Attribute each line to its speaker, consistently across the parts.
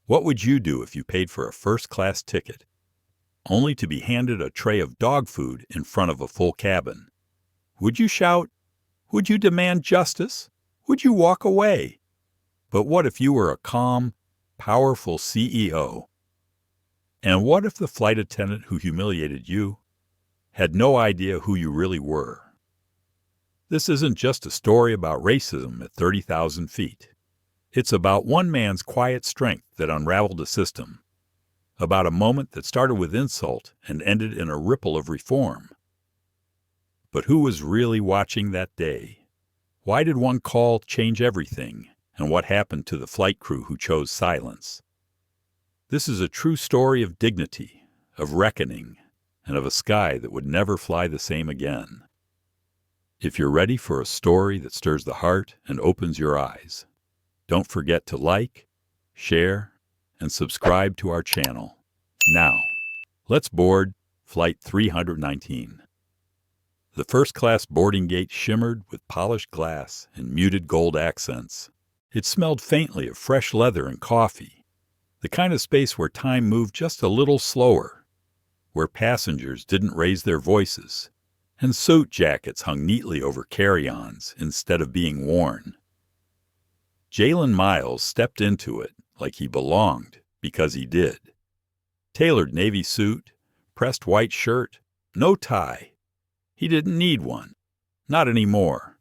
Speaker 1: What would you do if you paid for a first-class ticket, only to be handed a tray of dog food in front of a full cabin? Would you shout? Would you demand justice? Would you walk away? But what if you were a calm, powerful CEO? And what if the flight attendant who humiliated you had no idea who you really were? This isn't just a story about racism at 30,000 feet. It's about one man's quiet strength that unraveled a system, about a moment that started with insult and ended in a ripple of reform. But who was really watching that day? Why did one call change everything? And what happened to the flight crew who chose silence? This is a true story of dignity, of reckoning, and of a sky that would never fly the same again. If you're ready for a story that stirs the heart and opens your eyes, don't forget to like, share, and subscribe to our channel. Now, let's board Flight 319. The first-class boarding gate shimmered with polished glass and muted gold accents. It smelled faintly of fresh leather and coffee, the kind of space where time moved just a little slower, where passengers didn't raise their voices, and suit jackets hung neatly over carry-ons instead of being worn. Jalen Miles stepped into it like he belonged because he did. Tailored navy suit, pressed white shirt, no tie. He didn't need one, not anymore.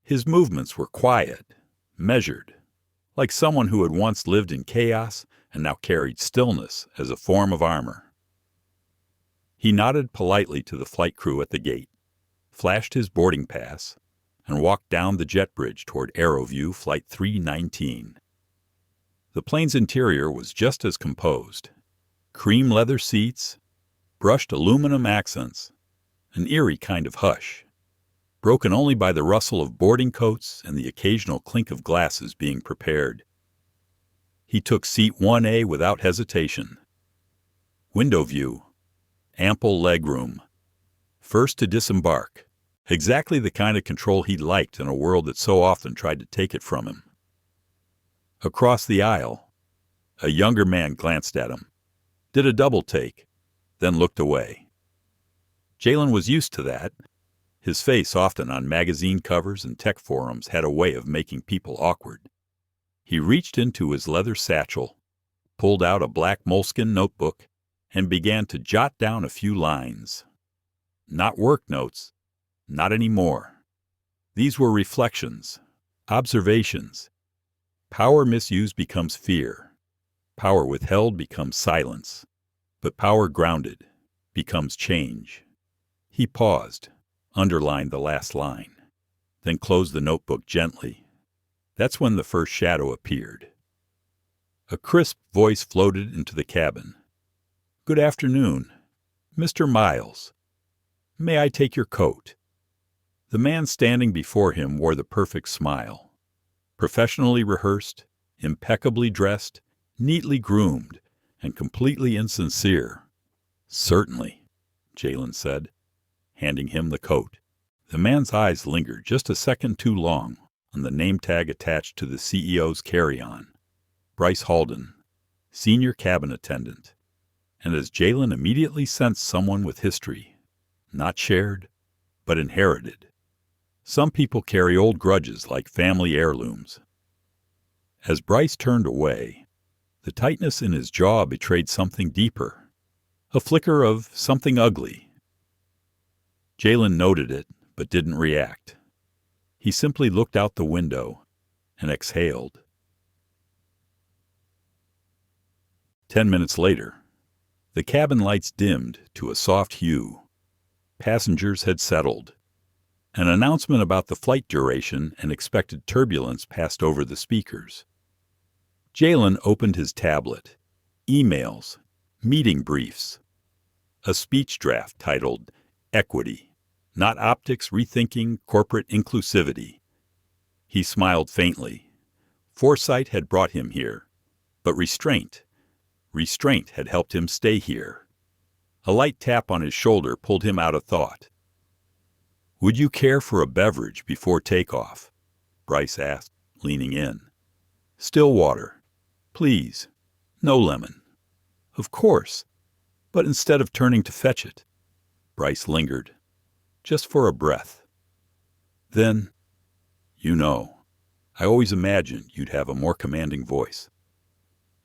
Speaker 1: His movements were quiet, measured, like someone who had once lived in chaos and now carried stillness as a form of armor. He nodded politely to the flight crew at the gate, flashed his boarding pass, and walked down the jet bridge toward Aeroview Flight 319. The plane's interior was just as composed. Cream leather seats, brushed aluminum accents, an eerie kind of hush, broken only by the rustle of boarding coats and the occasional clink of glasses being prepared. He took seat 1A without hesitation. Window view, ample legroom. First to disembark, exactly the kind of control he liked in a world that so often tried to take it from him. Across the aisle, a younger man glanced at him, did a double take, then looked away. Jalen was used to that. His face, often on magazine covers and tech forums, had a way of making people awkward. He reached into his leather satchel, pulled out a black moleskin notebook, and began to jot down a few lines. Not work notes, not anymore. These were reflections, observations. Power misused becomes fear. Power withheld becomes silence. But power grounded becomes change. He paused, underlined the last line, then closed the notebook gently. That's when the first shadow appeared. A crisp voice floated into the cabin. "Good afternoon, Mr. Miles. May I take your coat?" The man standing before him wore the perfect smile. Professionally rehearsed, impeccably dressed, neatly groomed, and completely insincere. "Certainly," Jalen said, handing him the coat. The man's eyes lingered just a second too long on the name tag attached to the CEO's carry-on. Bryce Halden, senior cabin attendant. And as Jalen immediately sensed someone with history, not shared, but inherited. Some people carry old grudges like family heirlooms. As Bryce turned away, the tightness in his jaw betrayed something deeper, a flicker of something ugly. Jalen noted it, but didn't react. He simply looked out the window and exhaled. 10 minutes later, the cabin lights dimmed to a soft hue. Passengers had settled. An announcement about the flight duration and expected turbulence passed over the speakers. Jalen opened his tablet. Emails, meeting briefs. A speech draft titled Equity, Not Optics Rethinking Corporate Inclusivity. He smiled faintly. Foresight had brought him here, but restraint had helped him stay here. A light tap on his shoulder pulled him out of thought. "Would you care for a beverage before takeoff?" Bryce asked, leaning in. "Still water. Please, no lemon. Of course, but instead of turning to fetch it, Bryce lingered, just for a breath. Then, I always imagined you'd have a more commanding voice.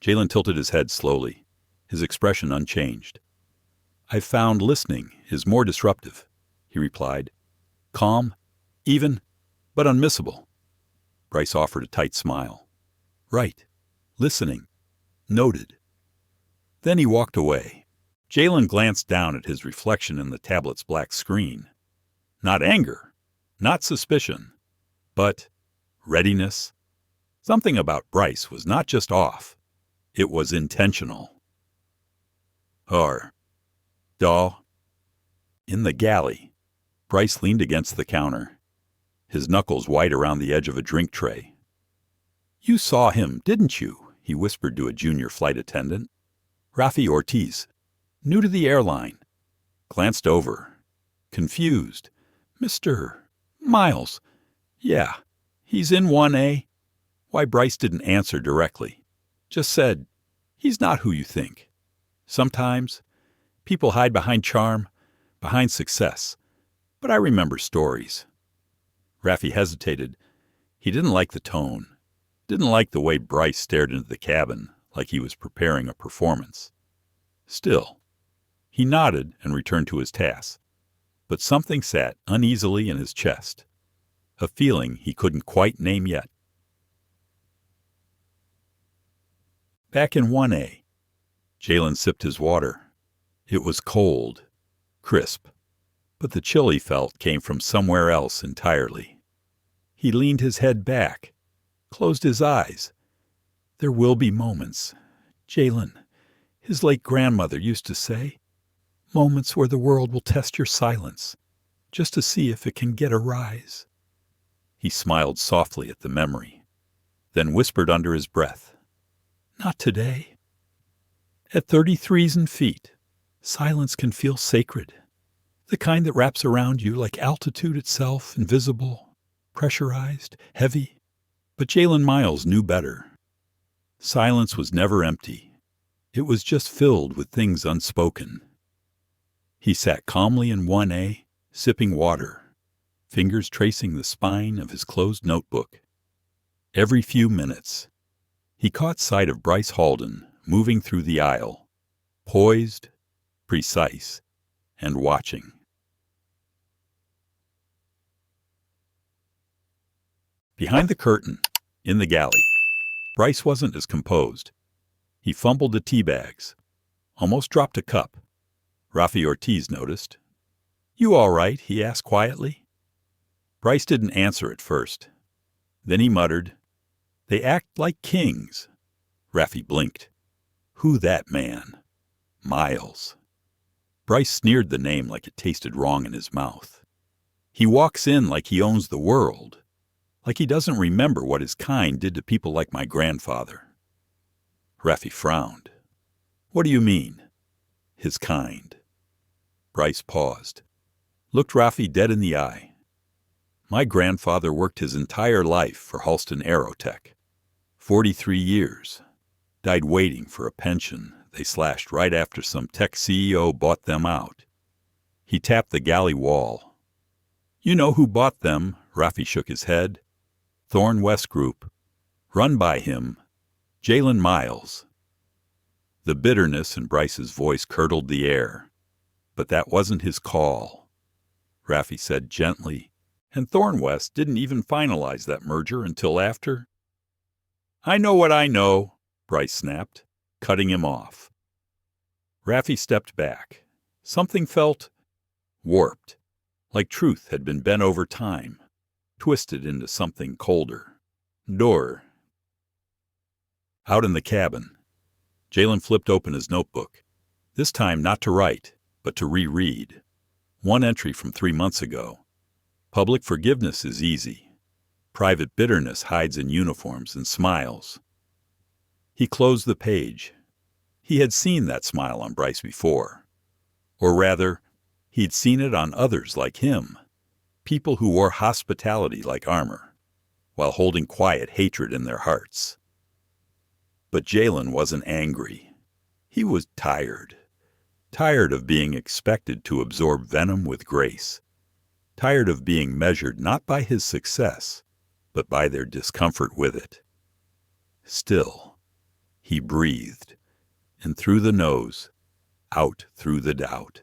Speaker 1: Jalen tilted his head slowly, his expression unchanged. I've found listening is more disruptive, he replied. Calm, even, but unmissable. Bryce offered a tight smile. Right. Listening. Noted. Then he walked away. Jalen glanced down at his reflection in the tablet's black screen. Not anger, not suspicion, but readiness. Something about Bryce was not just off. It was intentional. In the galley, Bryce leaned against the counter, his knuckles white around the edge of a drink tray. You saw him, didn't you? He whispered to a junior flight attendant. Rafi Ortiz, new to the airline, glanced over, confused. Mr. Miles. Yeah, he's in 1A. Why, Bryce didn't answer directly. Just said, he's not who you think. Sometimes people hide behind charm, behind success. But I remember stories. Rafi hesitated. He didn't like the tone. Didn't like the way Bryce stared into the cabin like he was preparing a performance. Still, he nodded and returned to his task. But something sat uneasily in his chest, a feeling he couldn't quite name yet. Back in 1A, Jalen sipped his water. It was cold, crisp, but the chill he felt came from somewhere else entirely. He leaned his head back, closed his eyes. There will be moments, Jalen, his late grandmother used to say, moments where the world will test your silence, just to see if it can get a rise. He smiled softly at the memory, then whispered under his breath, Not today. At 33s and feet, silence can feel sacred, the kind that wraps around you like altitude itself, invisible, pressurized, heavy. But Jalen Miles knew better. Silence was never empty. It was just filled with things unspoken. He sat calmly in 1A, sipping water, fingers tracing the spine of his closed notebook. Every few minutes, he caught sight of Bryce Halden moving through the aisle, poised, precise, and watching. Behind the curtain, in the galley, Bryce wasn't as composed. He fumbled the tea bags, almost dropped a cup. Rafi Ortiz noticed. You all right? He asked quietly. Bryce didn't answer at first. Then he muttered, They act like kings. Rafi blinked. Who that man? Miles. Bryce sneered the name like it tasted wrong in his mouth. He walks in like he owns the world, like he doesn't remember what his kind did to people like my grandfather. Rafi frowned. What do you mean, his kind? Bryce paused, looked Rafi dead in the eye. My grandfather worked his entire life for Halston Aerotech. 43 years. Died waiting for a pension they slashed right after some tech CEO bought them out. He tapped the galley wall. You know who bought them? Rafi shook his head. Thorne West Group. Run by him. Jalen Miles. The bitterness in Bryce's voice curdled the air. But that wasn't his call. Rafi said gently, and Thorne West didn't even finalize that merger until after. I know what I know, Bryce snapped, cutting him off. Rafi stepped back. Something felt warped, like truth had been bent over time, twisted into something colder. Door. Out in the cabin, Jalen flipped open his notebook, this time not to write, but to reread. One entry from 3 months ago. Public forgiveness is easy. Private bitterness hides in uniforms and smiles. He closed the page. He had seen that smile on Bryce before. Or rather, he'd seen it on others like him, people who wore hospitality like armor, while holding quiet hatred in their hearts. But Jalen wasn't angry. He was tired. Tired of being expected to absorb venom with grace. Tired of being measured not by his success, but by their discomfort with it. Still, he breathed, in through the nose, out through the doubt.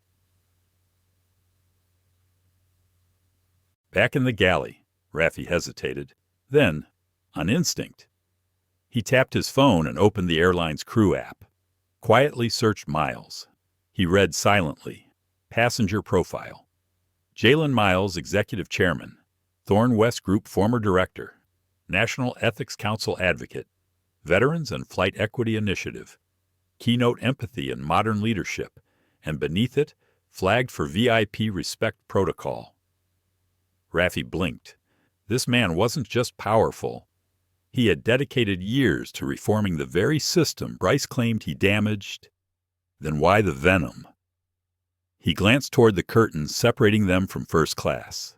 Speaker 1: Back in the galley, Raffi hesitated. Then, on instinct, he tapped his phone and opened the airline's crew app. Quietly searched Miles. He read silently. Passenger profile. Jalen Miles, Executive Chairman. Thorn West Group former Director. National Ethics Council Advocate. Veterans and Flight Equity Initiative. Keynote Empathy and Modern Leadership. And beneath it, flagged for VIP Respect Protocol. Raffi blinked. This man wasn't just powerful. He had dedicated years to reforming the very system Bryce claimed he damaged. Then why the venom? He glanced toward the curtains separating them from first class.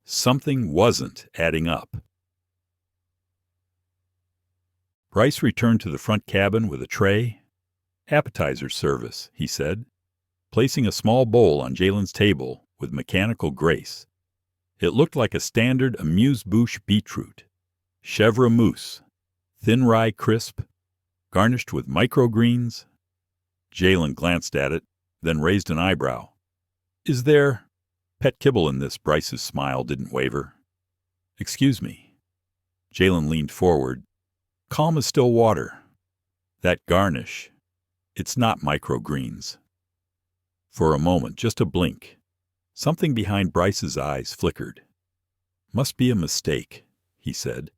Speaker 1: Something wasn't adding up. Bryce returned to the front cabin with a tray. Appetizer service, he said, placing a small bowl on Jalen's table with mechanical grace. It looked like a standard amuse-bouche beetroot. Chèvre mousse, thin rye crisp, garnished with microgreens. Jalen glanced at it, then raised an eyebrow. Is there pet kibble in this? Bryce's smile didn't waver. Excuse me. Jalen leaned forward. Calm as still water. That garnish, it's not microgreens. For a moment, just a blink, something behind Bryce's eyes flickered. Must be a mistake, he said.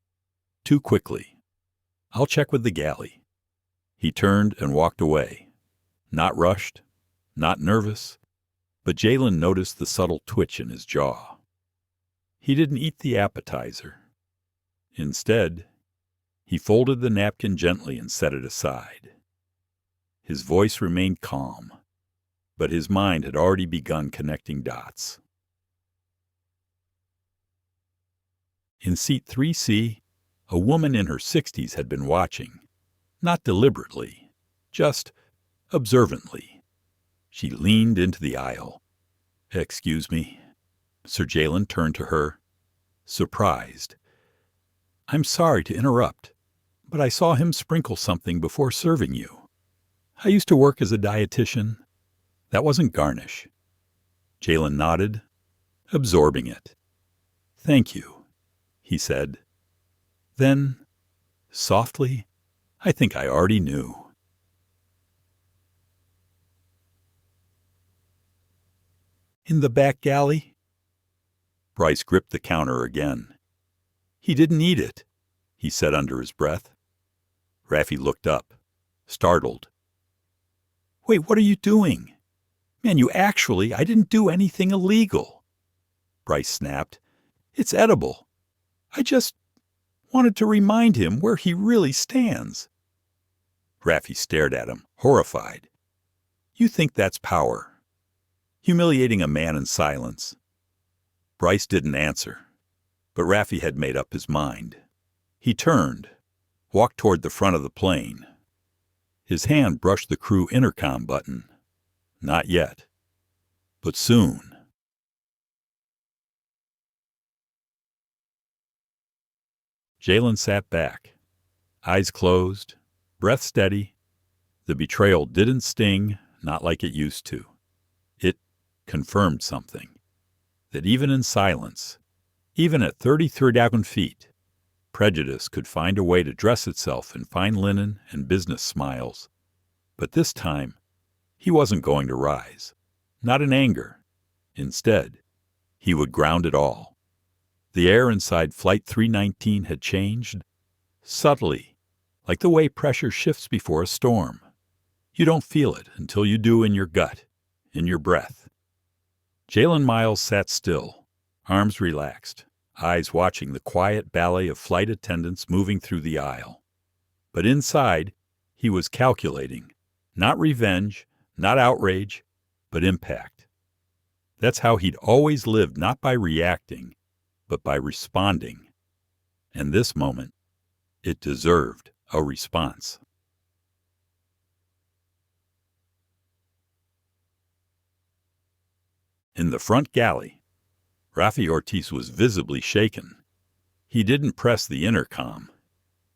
Speaker 1: Too quickly. I'll check with the galley. He turned and walked away. Not rushed, not nervous, but Jalen noticed the subtle twitch in his jaw. He didn't eat the appetizer. Instead, he folded the napkin gently and set it aside. His voice remained calm, but his mind had already begun connecting dots. In seat 3C, a woman in her 60s had been watching, not deliberately, just observantly. She leaned into the aisle. Excuse me. Sir Jalen turned to her, surprised. I'm sorry to interrupt, but I saw him sprinkle something before serving you. I used to work as a dietitian. That wasn't garnish. Jalen nodded, absorbing it. Thank you, he said. Then, softly, I think I already knew. In the back galley? Bryce gripped the counter again. He didn't eat it, he said under his breath. Raffi looked up, startled. Wait, what are you doing? Man, I didn't do anything illegal. Bryce snapped. It's edible. I just wanted to remind him where he really stands. Raffi stared at him, horrified. You think that's power? Humiliating a man in silence. Bryce didn't answer, but Raffi had made up his mind. He turned, walked toward the front of the plane. His hand brushed the crew intercom button. Not yet, but soon. Jalen sat back, eyes closed, breath steady. The betrayal didn't sting, not like it used to. It confirmed something, that even in silence, even at 30,000 feet, prejudice could find a way to dress itself in fine linen and business smiles. But this time, he wasn't going to rise, not in anger. Instead, he would ground it all. The air inside Flight 319 had changed, subtly, like the way pressure shifts before a storm. You don't feel it until you do in your gut, in your breath. Jalen Miles sat still, arms relaxed, eyes watching the quiet ballet of flight attendants moving through the aisle. But inside, he was calculating, not revenge, not outrage, but impact. That's how he'd always lived, not by reacting, but by responding. And this moment, it deserved A response. In the front galley, Rafi Ortiz was visibly shaken. He didn't press the intercom.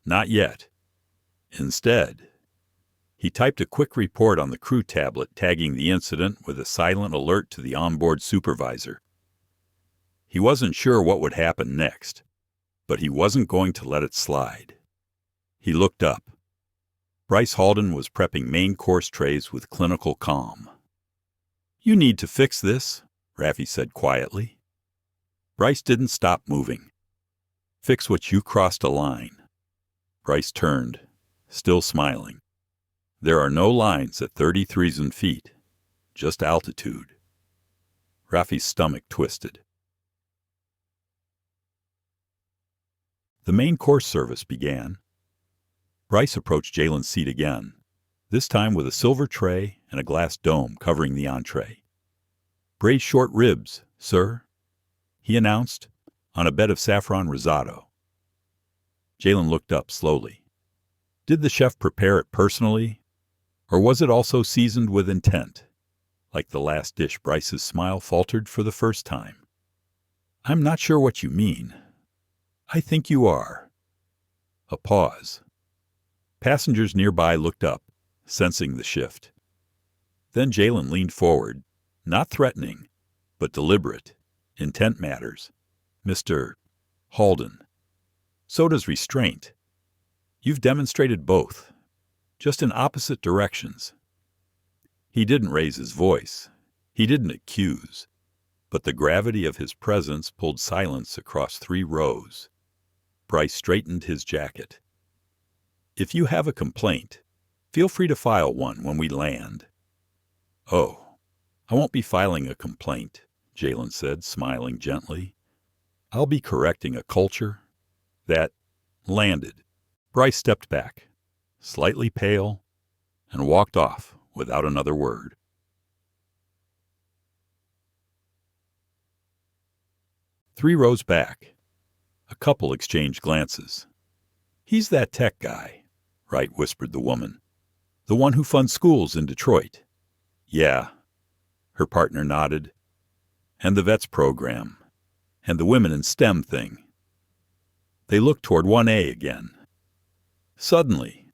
Speaker 1: Not yet. Instead, he typed a quick report on the crew tablet tagging the incident with a silent alert to the onboard supervisor. He wasn't sure what would happen next, but he wasn't going to let it slide. He looked up. Bryce Halden was prepping main course trays with clinical calm. "You need to fix this," Rafi said quietly. Bryce didn't stop moving. "Fix what you crossed a line." Bryce turned, still smiling. "There are no lines at 30,000 feet, just altitude." Rafi's stomach twisted. The main course service began. Bryce approached Jalen's seat again, this time with a silver tray and a glass dome covering the entree. "Braised short ribs, sir," he announced, on a bed of saffron risotto. Jalen looked up slowly. Did the chef prepare it personally, or was it also seasoned with intent? Like the last dish, Bryce's smile faltered for the first time. "I'm not sure what you mean." "I think you are." A pause. Passengers nearby looked up, sensing the shift. Then Jalen leaned forward, not threatening, but deliberate. "Intent matters, Mr. Halden. So does restraint. You've demonstrated both, just in opposite directions." He didn't raise his voice. He didn't accuse. But the gravity of his presence pulled silence across 3 rows. Bryce straightened his jacket. "If you have a complaint, feel free to file one when we land." "Oh, I won't be filing a complaint," Jalen said, smiling gently. "I'll be correcting a culture that landed." Bryce stepped back, slightly pale, and walked off without another word. 3 rows back, a couple exchanged glances. "He's that tech guy," Wright whispered the woman. "The one who funds schools in Detroit." "Yeah," her partner nodded. "And the vets program, and the women in STEM thing." They looked toward 1A again. Suddenly,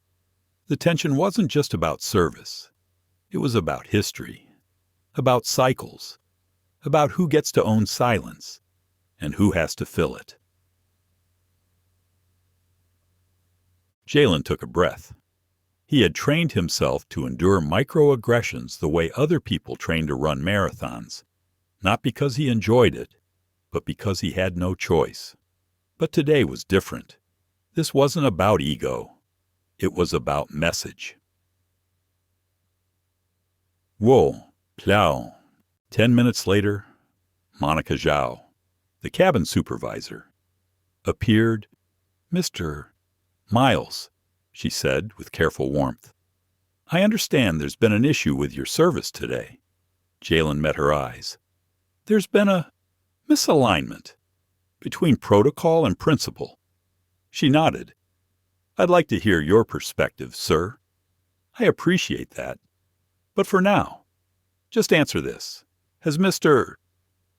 Speaker 1: the tension wasn't just about service. It was about history, about cycles, about who gets to own silence and who has to fill it. Jalen took a breath. He had trained himself to endure microaggressions the way other people train to run marathons, not because he enjoyed it, but because he had no choice. But today was different. This wasn't about ego. It was about message. Whoa, plow. 10 minutes later, Monica Zhao, the cabin supervisor, appeared. "Mr. Miles," she said with careful warmth, "I understand there's been an issue with your service today." Jalen met her eyes. "There's been a misalignment between protocol and principle." She nodded. "I'd like to hear your perspective, sir." "I appreciate that. But for now, just answer this. Has Mr.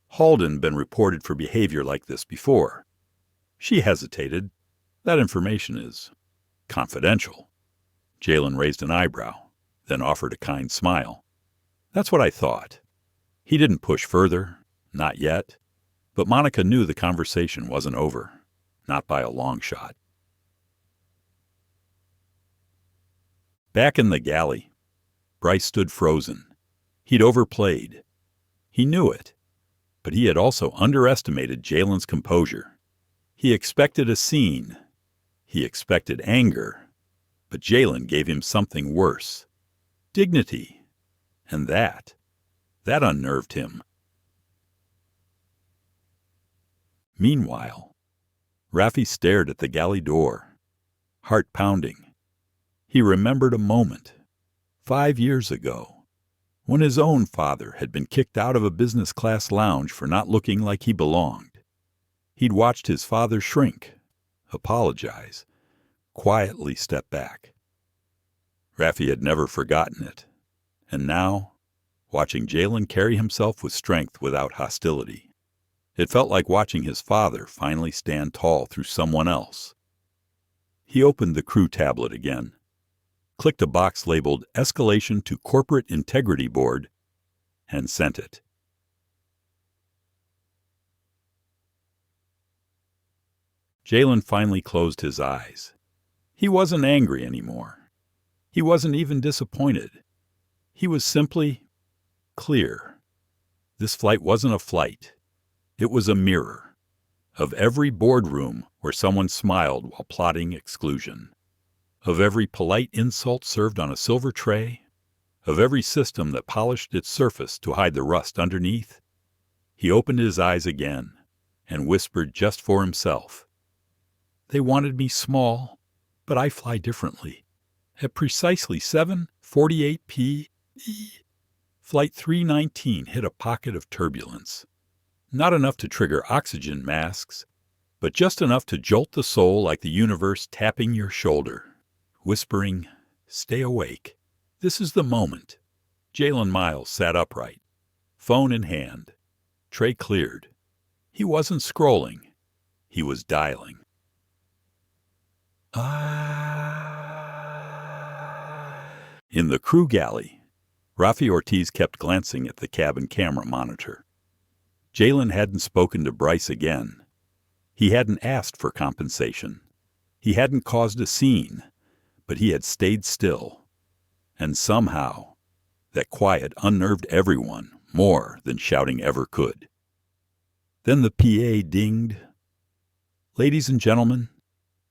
Speaker 1: Halden been reported for behavior like this before?" She hesitated. "That information is confidential." Jalen raised an eyebrow, then offered a kind smile. "That's what I thought." He didn't push further, not yet, but Monica knew the conversation wasn't over, not by a long shot. Back in the galley, Bryce stood frozen. He'd overplayed. He knew it, but he had also underestimated Jalen's composure. He expected a scene. He expected anger, but Jalen gave him something worse. Dignity. And that unnerved him. Meanwhile, Rafi stared at the galley door, heart pounding. He remembered a moment, 5 years ago, when his own father had been kicked out of a business-class lounge for not looking like he belonged. He'd watched his father shrink, apologize, quietly stepped back. Raffi had never forgotten it, and now, watching Jalen carry himself with strength without hostility, it felt like watching his father finally stand tall through someone else. He opened the crew tablet again, clicked a box labeled Escalation to Corporate Integrity Board, and sent it. Jalen finally closed his eyes. He wasn't angry anymore. He wasn't even disappointed. He was simply clear. This flight wasn't a flight. It was a mirror of every boardroom where someone smiled while plotting exclusion, of every polite insult served on a silver tray, of every system that polished its surface to hide the rust underneath. He opened his eyes again and whispered just for himself, "They wanted me small, but I fly differently. At precisely 7:48 p.m., Flight 319 hit a pocket of turbulence. Not enough to trigger oxygen masks, but just enough to jolt the soul like the universe tapping your shoulder, whispering, 'Stay awake. This is the moment.'" Jalen Miles sat upright, phone in hand, tray cleared. He wasn't scrolling. He was dialing. In the crew galley, Raffi Ortiz kept glancing at the cabin camera monitor. Jalen hadn't spoken to Bryce again. He hadn't asked for compensation. He hadn't caused a scene, but he had stayed still. And somehow, that quiet unnerved everyone more than shouting ever could. Then the PA dinged. "Ladies and gentlemen,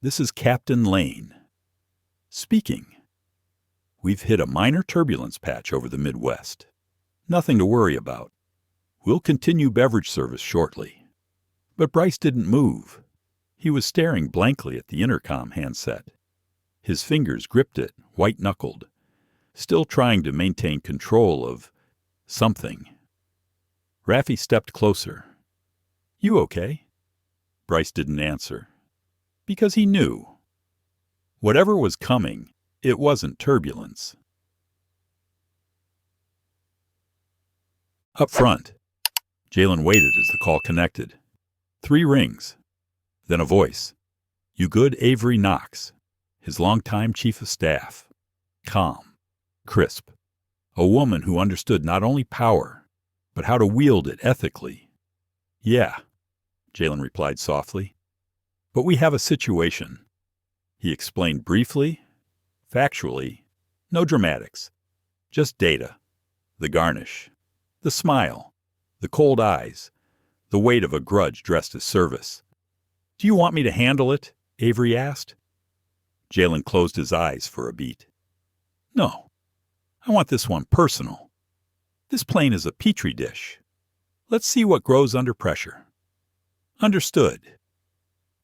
Speaker 1: this is Captain Lane speaking. We've hit a minor turbulence patch over the Midwest. Nothing to worry about. We'll continue beverage service shortly." But Bryce didn't move. He was staring blankly at the intercom handset. His fingers gripped it, white-knuckled, still trying to maintain control of something. Raffi stepped closer. "You okay?" Bryce didn't answer. Because he knew. Whatever was coming, it wasn't turbulence. Up front, Jalen waited as the call connected. 3 rings. Then a voice. "You good, Avery Knox?" His longtime chief of staff. Calm. Crisp. A woman who understood not only power, but how to wield it ethically. "Yeah," Jalen replied softly. "But we have a situation." He explained briefly, factually, no dramatics, just data, the garnish, the smile, the cold eyes, the weight of a grudge dressed as service. "Do you want me to handle it?" Avery asked. Jalen closed his eyes for a beat. "No, I want this one personal. This plane is a petri dish. Let's see what grows under pressure." "Understood.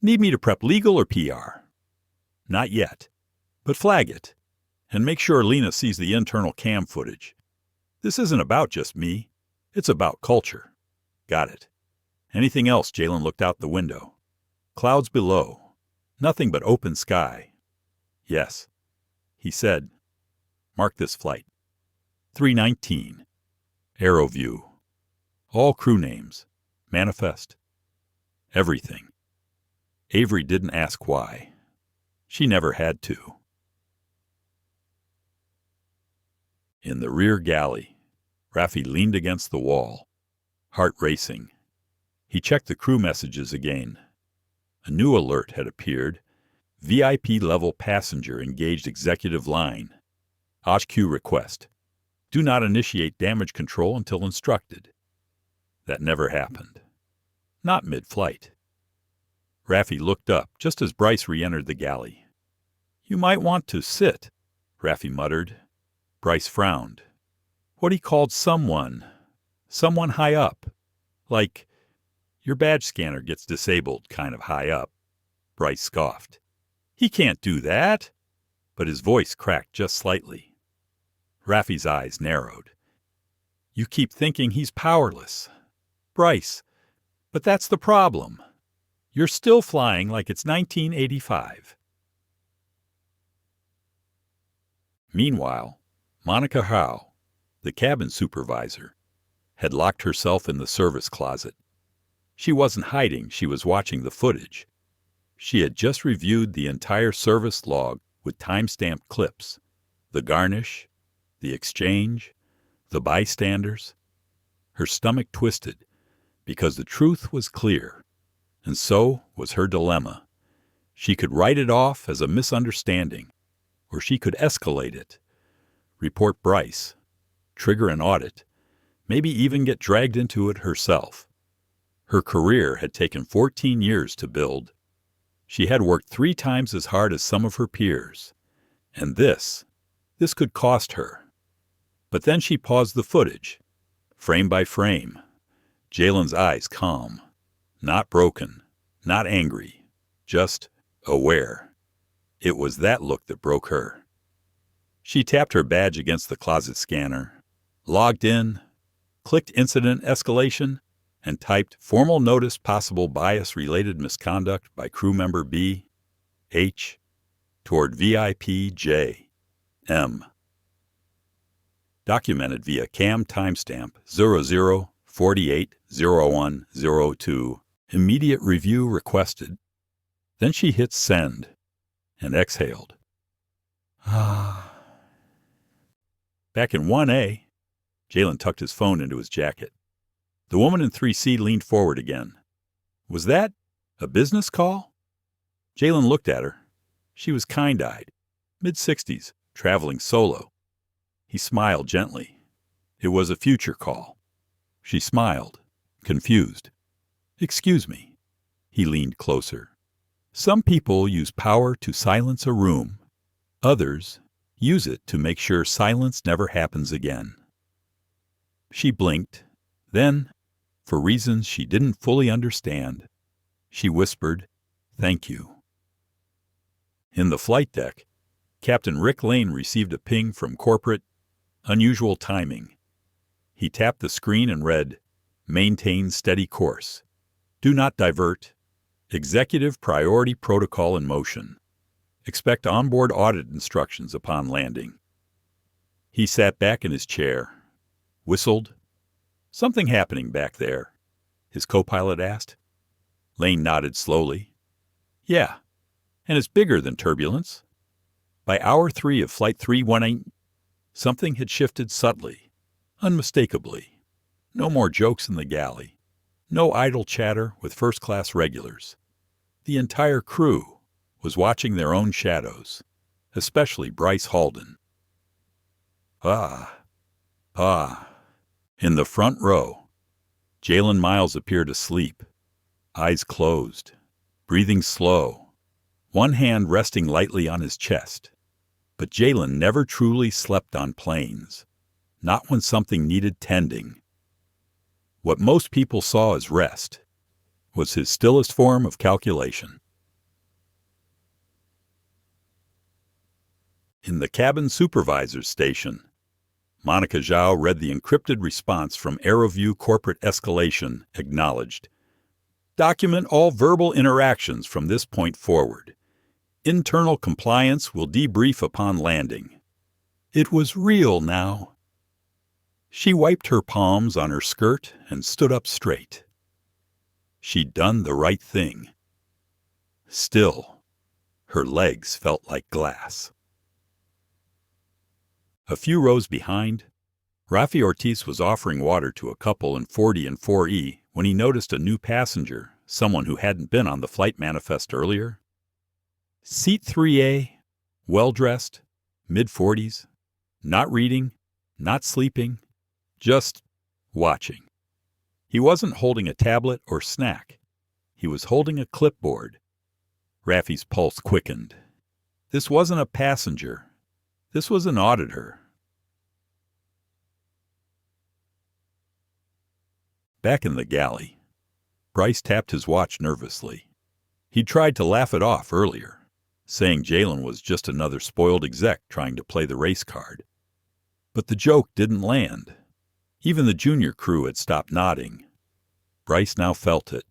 Speaker 1: Need me to prep legal or PR?" "Not yet. But flag it, and make sure Lena sees the internal cam footage. This isn't about just me. It's about culture." "Got it." Anything else? Jalen looked out the window. Clouds below. Nothing but open sky. "Yes." He said, "Mark this flight. 319. AeroView. All crew names. Manifest. Everything." Avery didn't ask why. She never had to. In the rear galley, Raffi leaned against the wall, heart racing. He checked the crew messages again. A new alert had appeared. VIP-level passenger engaged executive line. HQ request. Do not initiate damage control until instructed. That never happened. Not mid-flight. Raffi looked up just as Bryce re-entered the galley. "You might want to sit," Raffi muttered. Bryce frowned. What he called someone high up. Like, your badge scanner gets disabled kind of high up. Bryce scoffed. "He can't do that." But his voice cracked just slightly. Raffi's eyes narrowed. "You keep thinking he's powerless. Bryce, but that's the problem. You're still flying like it's 1985. Meanwhile, Monica Howe, the cabin supervisor, had locked herself in the service closet. She wasn't hiding, she was watching the footage. She had just reviewed the entire service log with time-stamped clips, the garnish, the exchange, the bystanders. Her stomach twisted, because the truth was clear, and so was her dilemma. She could write it off as a misunderstanding, or she could escalate it, report Bryce, trigger an audit, maybe even get dragged into it herself. Her career had taken 14 years to build. She had worked 3 times as hard as some of her peers, and this could cost her. But then she paused the footage, frame by frame, Jalen's eyes calm, not broken, not angry, just aware. It was that look that broke her. She tapped her badge against the closet scanner, logged in, clicked incident escalation, and typed formal notice possible bias-related misconduct by crew member B, H, toward VIP J, M. Documented via CAM timestamp 00480102. Immediate review requested. Then she hit send and exhaled. Back in 1A, Jalen tucked his phone into his jacket. The woman in 3C leaned forward again. Was that a business call? Jalen looked at her. She was kind-eyed, mid-60s, traveling solo. He smiled gently. It was a future call. She smiled, confused. Excuse me. He leaned closer. Some people use power to silence a room. Others use it to make sure silence never happens again. She blinked. Then, for reasons she didn't fully understand, she whispered, "Thank you." In the flight deck, Captain Rick Lane received a ping from corporate, unusual timing. He tapped the screen and read, "Maintain steady course. Do not divert. Executive priority protocol in motion. Expect onboard audit instructions upon landing." He sat back in his chair, whistled. "Something happening back there?" his co-pilot asked. Lane nodded slowly. "Yeah, and it's bigger than turbulence." By hour 3 of Flight 318, something had shifted subtly, unmistakably. No more jokes in the galley. No idle chatter with first-class regulars. The entire crew was watching their own shadows, especially Bryce Halden. In the front row, Jalen Miles appeared asleep, eyes closed, breathing slow, one hand resting lightly on his chest. But Jalen never truly slept on planes, not when something needed tending. What most people saw as rest was his stillest form of calculation. In the cabin supervisor's station, Monica Zhao read the encrypted response from AeroView Corporate Escalation, acknowledged. "Document all verbal interactions from this point forward. Internal compliance will debrief upon landing." It was real now. She wiped her palms on her skirt and stood up straight. She'd done the right thing. Still, her legs felt like glass. A few rows behind, Rafi Ortiz was offering water to a couple in 40 and 4E when he noticed a new passenger, someone who hadn't been on the flight manifest earlier. Seat 3A, well-dressed, mid-40s, not reading, not sleeping, just watching. He wasn't holding a tablet or snack. He was holding a clipboard. Rafi's pulse quickened. This wasn't a passenger. This was an auditor. Back in the galley, Bryce tapped his watch nervously. He'd tried to laugh it off earlier, saying Jalen was just another spoiled exec trying to play the race card. But the joke didn't land. Even the junior crew had stopped nodding. Bryce now felt it,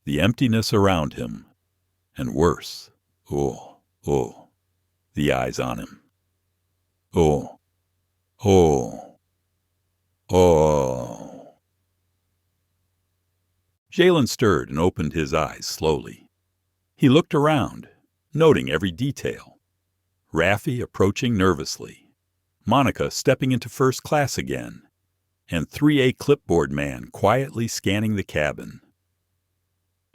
Speaker 1: the emptiness around him, and worse, the eyes on him. Oh, oh, oh. Jalen stirred and opened his eyes slowly. He looked around, noting every detail. Raffi approaching nervously, Monica stepping into first class again, and 3A clipboard man quietly scanning the cabin.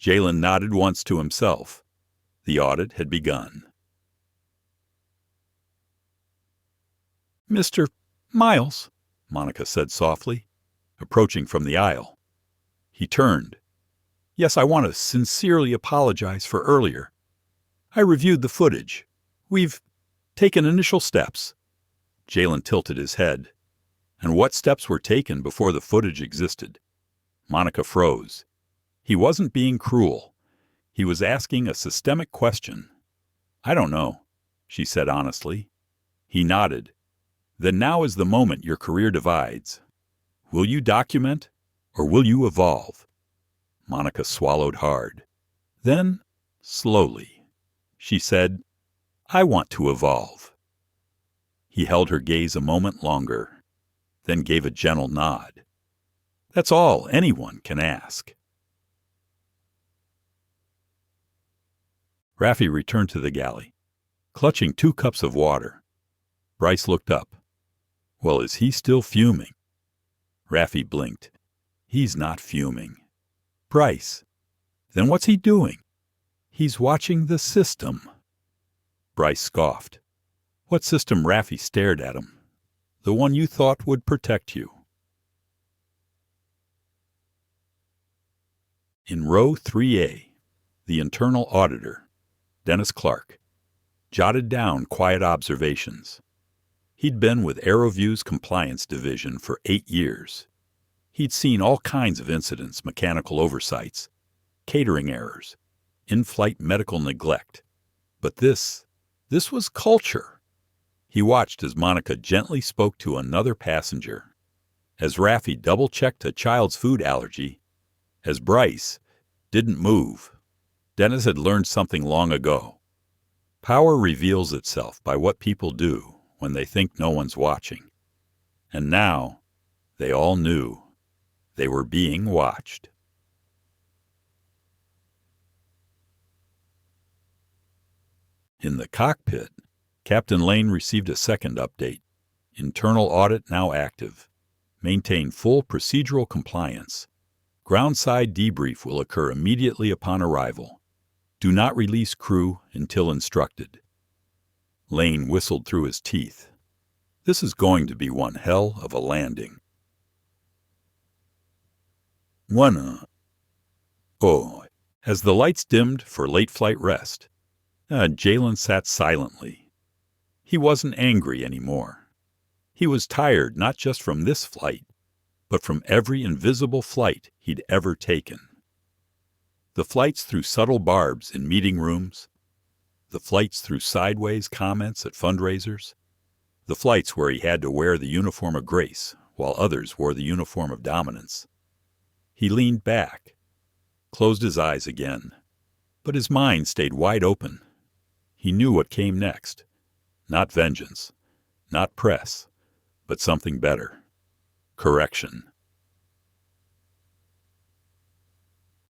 Speaker 1: Jalen nodded once to himself. The audit had begun. "Mr. Miles," Monica said softly, approaching from the aisle. He turned. "Yes, I want to sincerely apologize for earlier. I reviewed the footage. We've taken initial steps." Jalen tilted his head. And what steps were taken before the footage existed? Monica froze. He wasn't being cruel. He was asking a systemic question. "I don't know," she said honestly. He nodded. "Then now is the moment your career divides. Will you document, or will you evolve?" Monica swallowed hard. Then, slowly, she said, "I want to evolve." He held her gaze a moment longer, then gave a gentle nod. That's all anyone can ask. Raffi returned to the galley, clutching 2 cups of water. Bryce looked up. Well, is he still fuming? Raffi blinked. He's not fuming. Bryce, then what's he doing? He's watching the system. Bryce scoffed. What system? Raffi stared at him. The one you thought would protect you. In row 3A, the internal auditor, Dennis Clark, jotted down quiet observations. He'd been with AeroView's compliance division for 8 years. He'd seen all kinds of incidents, mechanical oversights, catering errors, in-flight medical neglect. But this was culture. He watched as Monica gently spoke to another passenger, as Raffi double-checked a child's food allergy, as Bryce didn't move. Dennis had learned something long ago. Power reveals itself by what people do when they think no one's watching. And now, they all knew. They were being watched. In the cockpit, Captain Lane received a second update. Internal audit now active. Maintain full procedural compliance. Groundside debrief will occur immediately upon arrival. Do not release crew until instructed. Lane whistled through his teeth. This is going to be one hell of a landing. As the lights dimmed for late flight rest, Jalen sat silently. He wasn't angry anymore. He was tired not just from this flight, but from every invisible flight he'd ever taken. The flights through subtle barbs in meeting rooms, the flights through sideways comments at fundraisers, the flights where he had to wear the uniform of grace while others wore the uniform of dominance. He leaned back, closed his eyes again, but his mind stayed wide open. He knew what came next. Not vengeance, not press, but something better. Correction.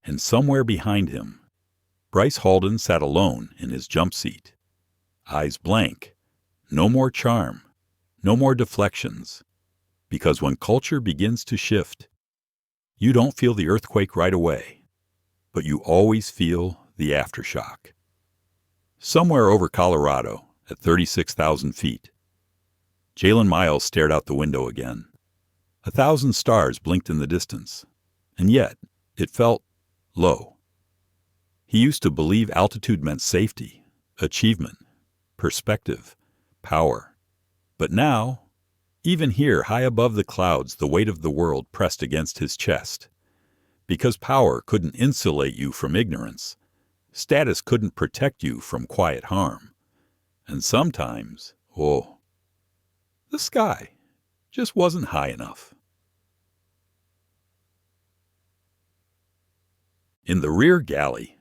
Speaker 1: And somewhere behind him, Bryce Halden sat alone in his jump seat. Eyes blank. No more charm. No more deflections. Because when culture begins to shift, you don't feel the earthquake right away, but you always feel the aftershock. Somewhere over Colorado, at 36,000 feet, Jalen Miles stared out the window again. 1,000 stars blinked in the distance, and yet it felt low. He used to believe altitude meant safety, achievement, perspective, power. But now, even here high above the clouds, the weight of the world pressed against his chest. Because power couldn't insulate you from ignorance, status couldn't protect you from quiet harm. And sometimes, the sky just wasn't high enough. In the rear galley,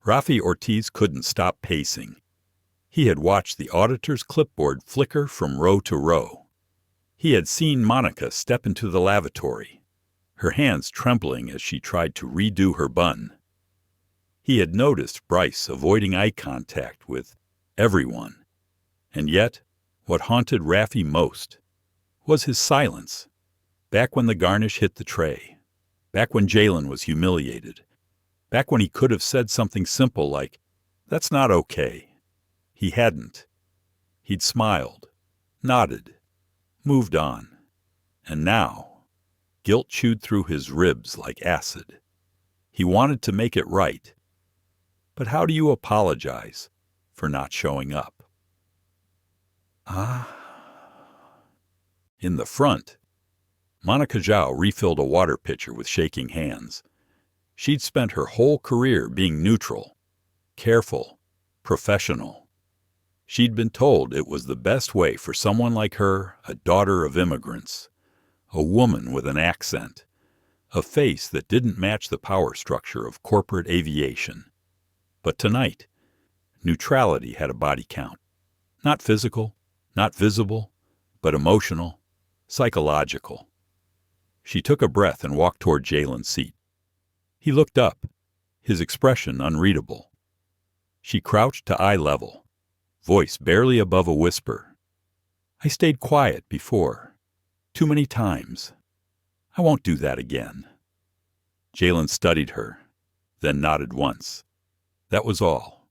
Speaker 1: Raffi Ortiz couldn't stop pacing. He had watched the auditor's clipboard flicker from row to row. He had seen Monica step into the lavatory, her hands trembling as she tried to redo her bun. He had noticed Bryce avoiding eye contact with everyone. And yet, what haunted Raffi most was his silence. Back when the garnish hit the tray, back when Jalen was humiliated, back when he could have said something simple like, "That's not okay." He hadn't. He'd smiled, nodded, moved on. And now, guilt chewed through his ribs like acid. He wanted to make it right. But how do you apologize for not showing up? In the front, Monica Zhao refilled a water pitcher with shaking hands. She'd spent her whole career being neutral, careful, professional. She'd been told it was the best way for someone like her, a daughter of immigrants, a woman with an accent, a face that didn't match the power structure of corporate aviation. But tonight, neutrality had a body count. Not physical, not visible, but emotional, psychological. She took a breath and walked toward Jalen's seat. He looked up, his expression unreadable. She crouched to eye level, voice barely above a whisper. "I stayed quiet before. Too many times. I won't do that again." Jalen studied her, then nodded once. That was all.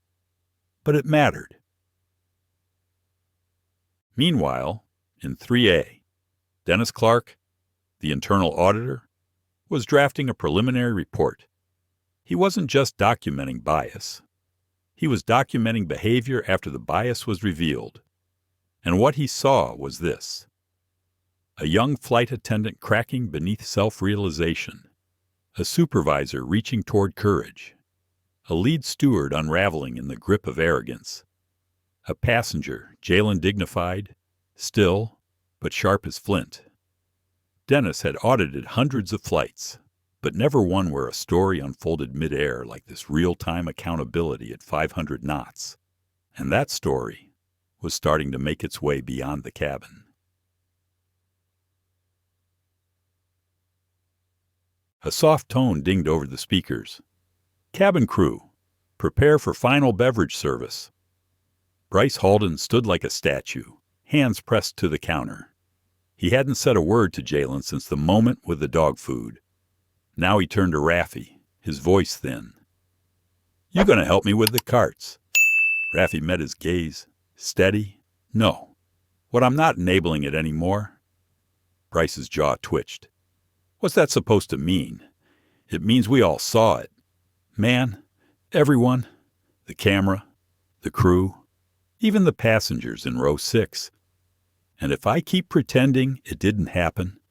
Speaker 1: But it mattered. Meanwhile, in 3A, Dennis Clark, the internal auditor, was drafting a preliminary report. He wasn't just documenting bias. He was documenting behavior after the bias was revealed. And what he saw was this: a young flight attendant cracking beneath self-realization, a supervisor reaching toward courage, a lead steward unraveling in the grip of arrogance, a passenger, Jalen dignified, still, but sharp as flint. Dennis had audited hundreds of flights, but never one where a story unfolded mid-air like this real-time accountability at 500 knots. And that story was starting to make its way beyond the cabin. A soft tone dinged over the speakers. "Cabin crew, prepare for final beverage service." Bryce Halden stood like a statue, hands pressed to the counter. He hadn't said a word to Jalen since the moment with the dog food. Now he turned to Raffi, his voice thin. "You gonna help me with the carts?" Raffi met his gaze, steady. "No. What I'm not enabling it anymore." Bryce's jaw twitched. "What's that supposed to mean?" "It means we all saw it. Man, everyone, the camera, the crew, even the passengers in row 6. And if I keep pretending it didn't happen,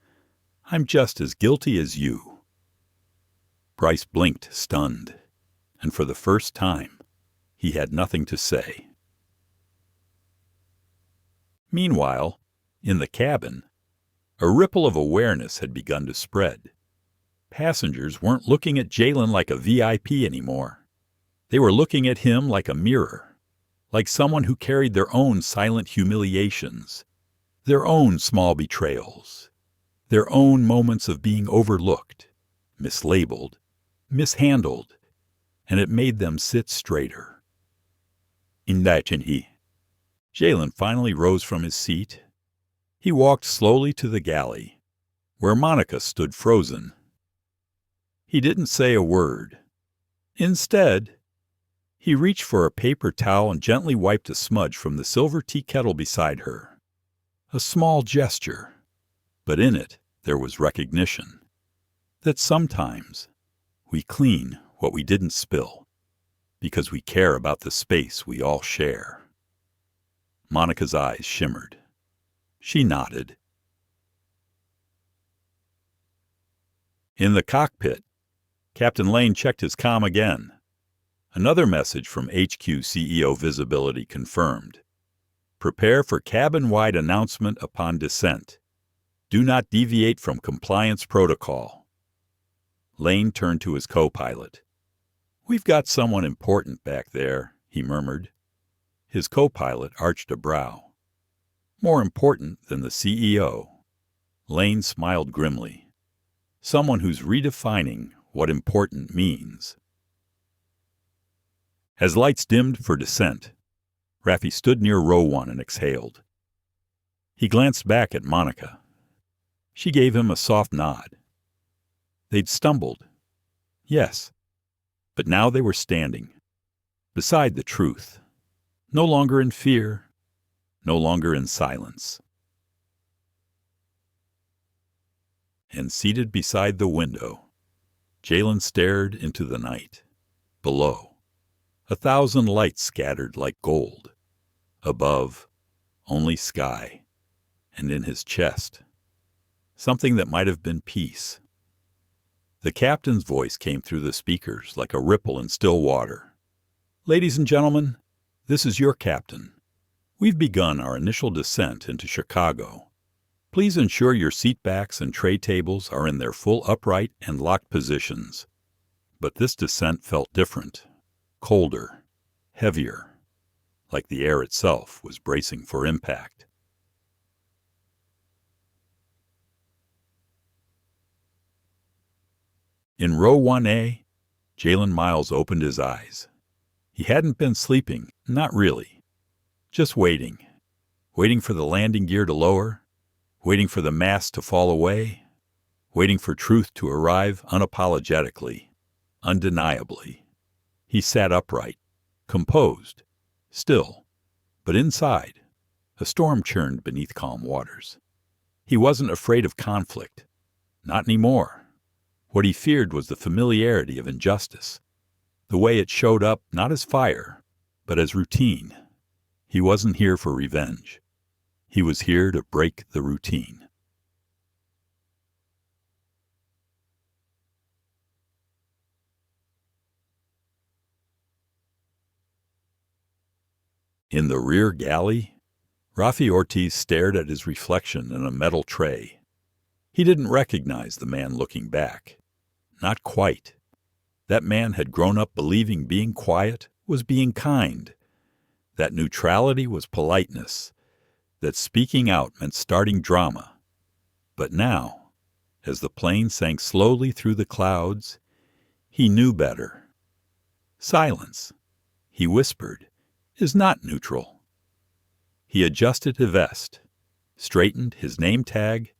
Speaker 1: I'm just as guilty as you." Bryce blinked, stunned, and for the first time, he had nothing to say. Meanwhile, in the cabin, a ripple of awareness had begun to spread. Passengers weren't looking at Jalen like a VIP anymore. They were looking at him like a mirror, like someone who carried their own silent humiliations, their own small betrayals, their own moments of being overlooked, mislabeled, mishandled, and it made them sit straighter. Imagine Jalen finally rose from his seat. He walked slowly to the galley, where Monica stood frozen. He didn't say a word. Instead, he reached for a paper towel and gently wiped a smudge from the silver tea kettle beside her. A small gesture, but in it there was recognition that sometimes we clean what we didn't spill because we care about the space we all share. Monica's eyes shimmered. She nodded. In the cockpit, Captain Lane checked his comm again. Another message from HQ CEO Visibility confirmed. "Prepare for cabin-wide announcement upon descent. Do not deviate from compliance protocol." Lane turned to his co-pilot. "We've got someone important back there," he murmured. His co-pilot arched a brow. More important than the CEO. Lane smiled grimly. Someone who's redefining what important means. As lights dimmed for descent, Raffi stood near row 1 and exhaled. He glanced back at Monica. She gave him a soft nod. They'd stumbled. Yes. But now they were standing, beside the truth, no longer in fear, no longer in silence. And seated beside the window, Jalen stared into the night. Below, 1,000 lights scattered like gold. Above, only sky. And in his chest, something that might have been peace. The captain's voice came through the speakers like a ripple in still water. Ladies and gentlemen, this is your captain. We've begun our initial descent into Chicago. Please ensure your seatbacks and tray tables are in their full upright and locked positions. But this descent felt different, colder, heavier, like the air itself was bracing for impact. In row 1A, Jalen Miles opened his eyes. He hadn't been sleeping, not really. Just waiting. Waiting for the landing gear to lower. Waiting for the mast to fall away. Waiting for truth to arrive unapologetically, undeniably. He sat upright, composed, still. But inside, a storm churned beneath calm waters. He wasn't afraid of conflict. Not anymore. What he feared was the familiarity of injustice, the way it showed up not as fire, but as routine. He wasn't here for revenge. He was here to break the routine. In the rear galley, Raffi Ortiz stared at his reflection in a metal tray. He didn't recognize the man looking back. Not quite. That man had grown up believing being quiet was being kind, that neutrality was politeness, that speaking out meant starting drama. But now, as the plane sank slowly through the clouds, he knew better. Silence, he whispered, is not neutral. He adjusted his vest, straightened his name tag,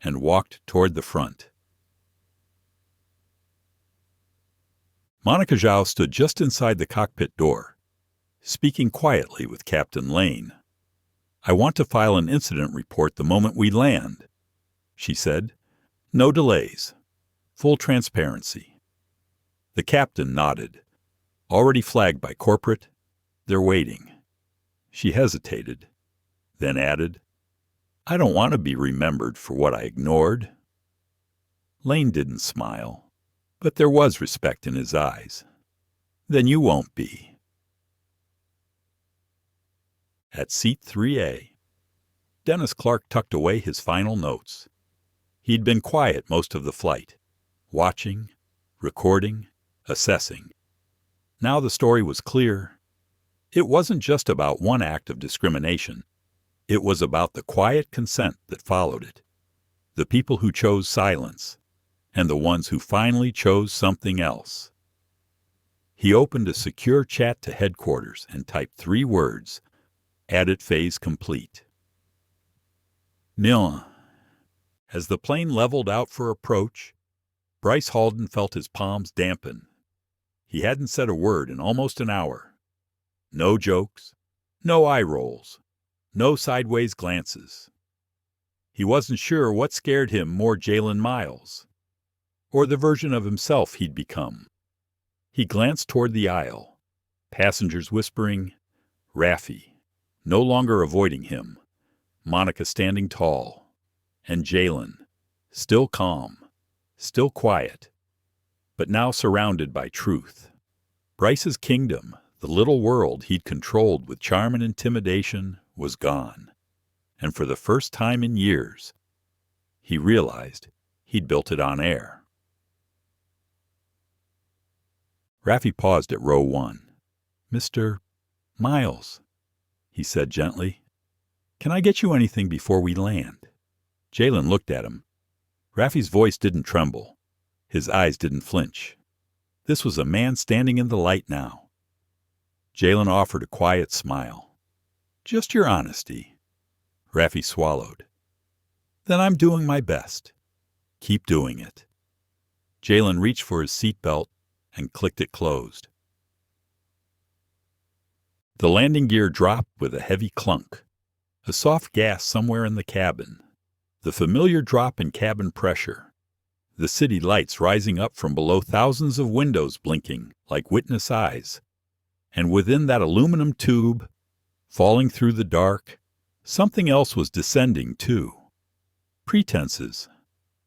Speaker 1: and walked toward the front. Monica Zhao stood just inside the cockpit door, speaking quietly with Captain Lane. I want to file an incident report the moment we land, she said. No delays. Full transparency. The captain nodded. Already flagged by corporate. They're waiting. She hesitated, then added, I don't want to be remembered for what I ignored. Lane didn't smile, but there was respect in his eyes. Then you won't be. At seat 3A, Dennis Clark tucked away his final notes. He'd been quiet most of the flight, watching, recording, assessing. Now the story was clear. It wasn't just about one act of discrimination. It was about the quiet consent that followed it, the people who chose silence, and the ones who finally chose something else. He opened a secure chat to headquarters and typed 3 words, added phase complete. Nil. As the plane leveled out for approach, Bryce Halden felt his palms dampen. He hadn't said a word in almost an hour. No jokes, no eye rolls, no sideways glances. He wasn't sure what scared him more, Jalen Miles, or the version of himself he'd become. He glanced toward the aisle, passengers whispering, Raffi, no longer avoiding him, Monica standing tall, and Jalen, still calm, still quiet, but now surrounded by truth. Bryce's kingdom, the little world he'd controlled with charm and intimidation, was gone. And for the first time in years, he realized he'd built it on air. Raffi paused at row 1. Mr. Miles, he said gently. "Can I get you anything before we land?" Jalen looked at him. Rafi's voice didn't tremble. His eyes didn't flinch. This was a man standing in the light now. Jalen offered a quiet smile. "Just your honesty." Rafi swallowed. "Then I'm doing my best. Keep doing it." Jalen reached for his seatbelt and clicked it closed. The landing gear dropped with a heavy clunk. A soft gas somewhere in the cabin. The familiar drop in cabin pressure. The city lights rising up from below, thousands of windows blinking like witness eyes. And within that aluminum tube, falling through the dark, something else was descending too. Pretenses,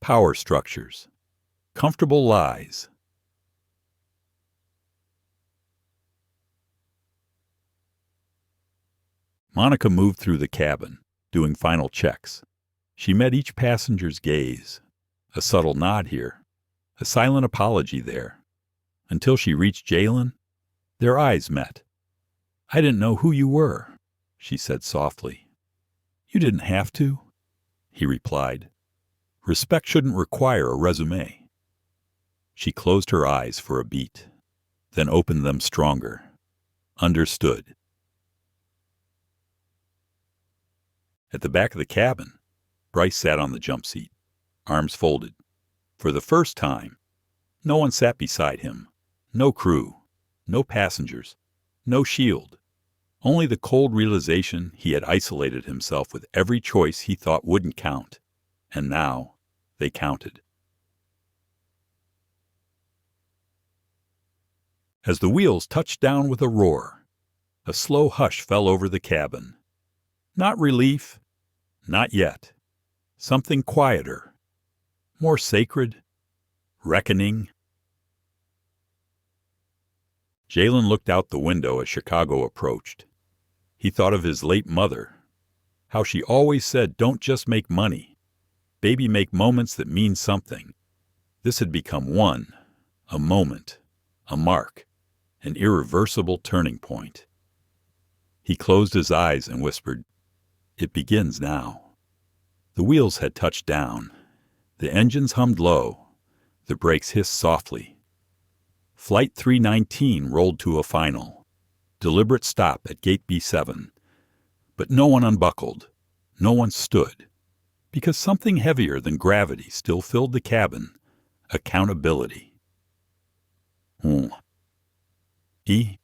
Speaker 1: power structures, comfortable lies. Monica moved through the cabin, doing final checks. She met each passenger's gaze, a subtle nod here, a silent apology there. Until she reached Jalen, their eyes met. "I didn't know who you were," she said softly. "You didn't have to," he replied. "Respect shouldn't require a resume." She closed her eyes for a beat, then opened them stronger. Understood. At the back of the cabin, Bryce sat on the jump seat, arms folded. For the first time, no one sat beside him. No crew, no passengers, no shield. Only the cold realization he had isolated himself with every choice he thought wouldn't count. And now, they counted. As the wheels touched down with a roar, a slow hush fell over the cabin. Not relief, not yet. Something quieter, more sacred, reckoning. Jalen looked out the window as Chicago approached. He thought of his late mother, how she always said, "Don't just make money. Baby, make moments that mean something." This had become one, a moment, a mark, an irreversible turning point. He closed his eyes and whispered, "It begins now." The wheels had touched down. The engines hummed low. The brakes hissed softly. Flight 319 rolled to a final, deliberate stop at Gate B7. But no one unbuckled. No one stood. Because something heavier than gravity still filled the cabin. Accountability. E.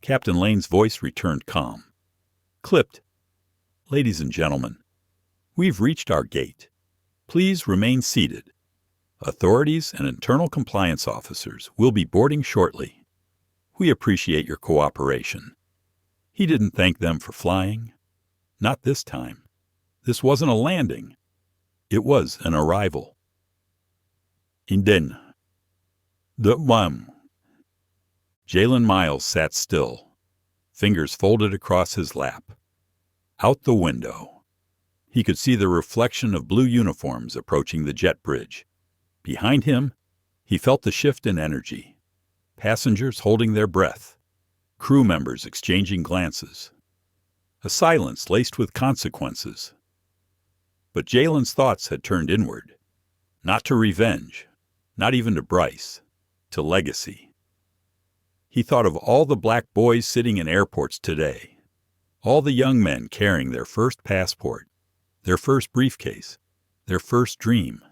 Speaker 1: Captain Lane's voice returned calm. Clipped. "Ladies and gentlemen, we've reached our gate. Please remain seated. Authorities and internal compliance officers will be boarding shortly. We appreciate your cooperation." He didn't thank them for flying. Not this time. This wasn't a landing. It was an arrival. Inden. The Wam. Jalen Miles sat still, fingers folded across his lap. Out the window, he could see the reflection of blue uniforms approaching the jet bridge. Behind him, he felt the shift in energy. Passengers holding their breath. Crew members exchanging glances. A silence laced with consequences. But Jalen's thoughts had turned inward. Not to revenge, not even to Bryce, to legacy. He thought of all the black boys sitting in airports today. All the young men carrying their first passport, their first briefcase, their first dream.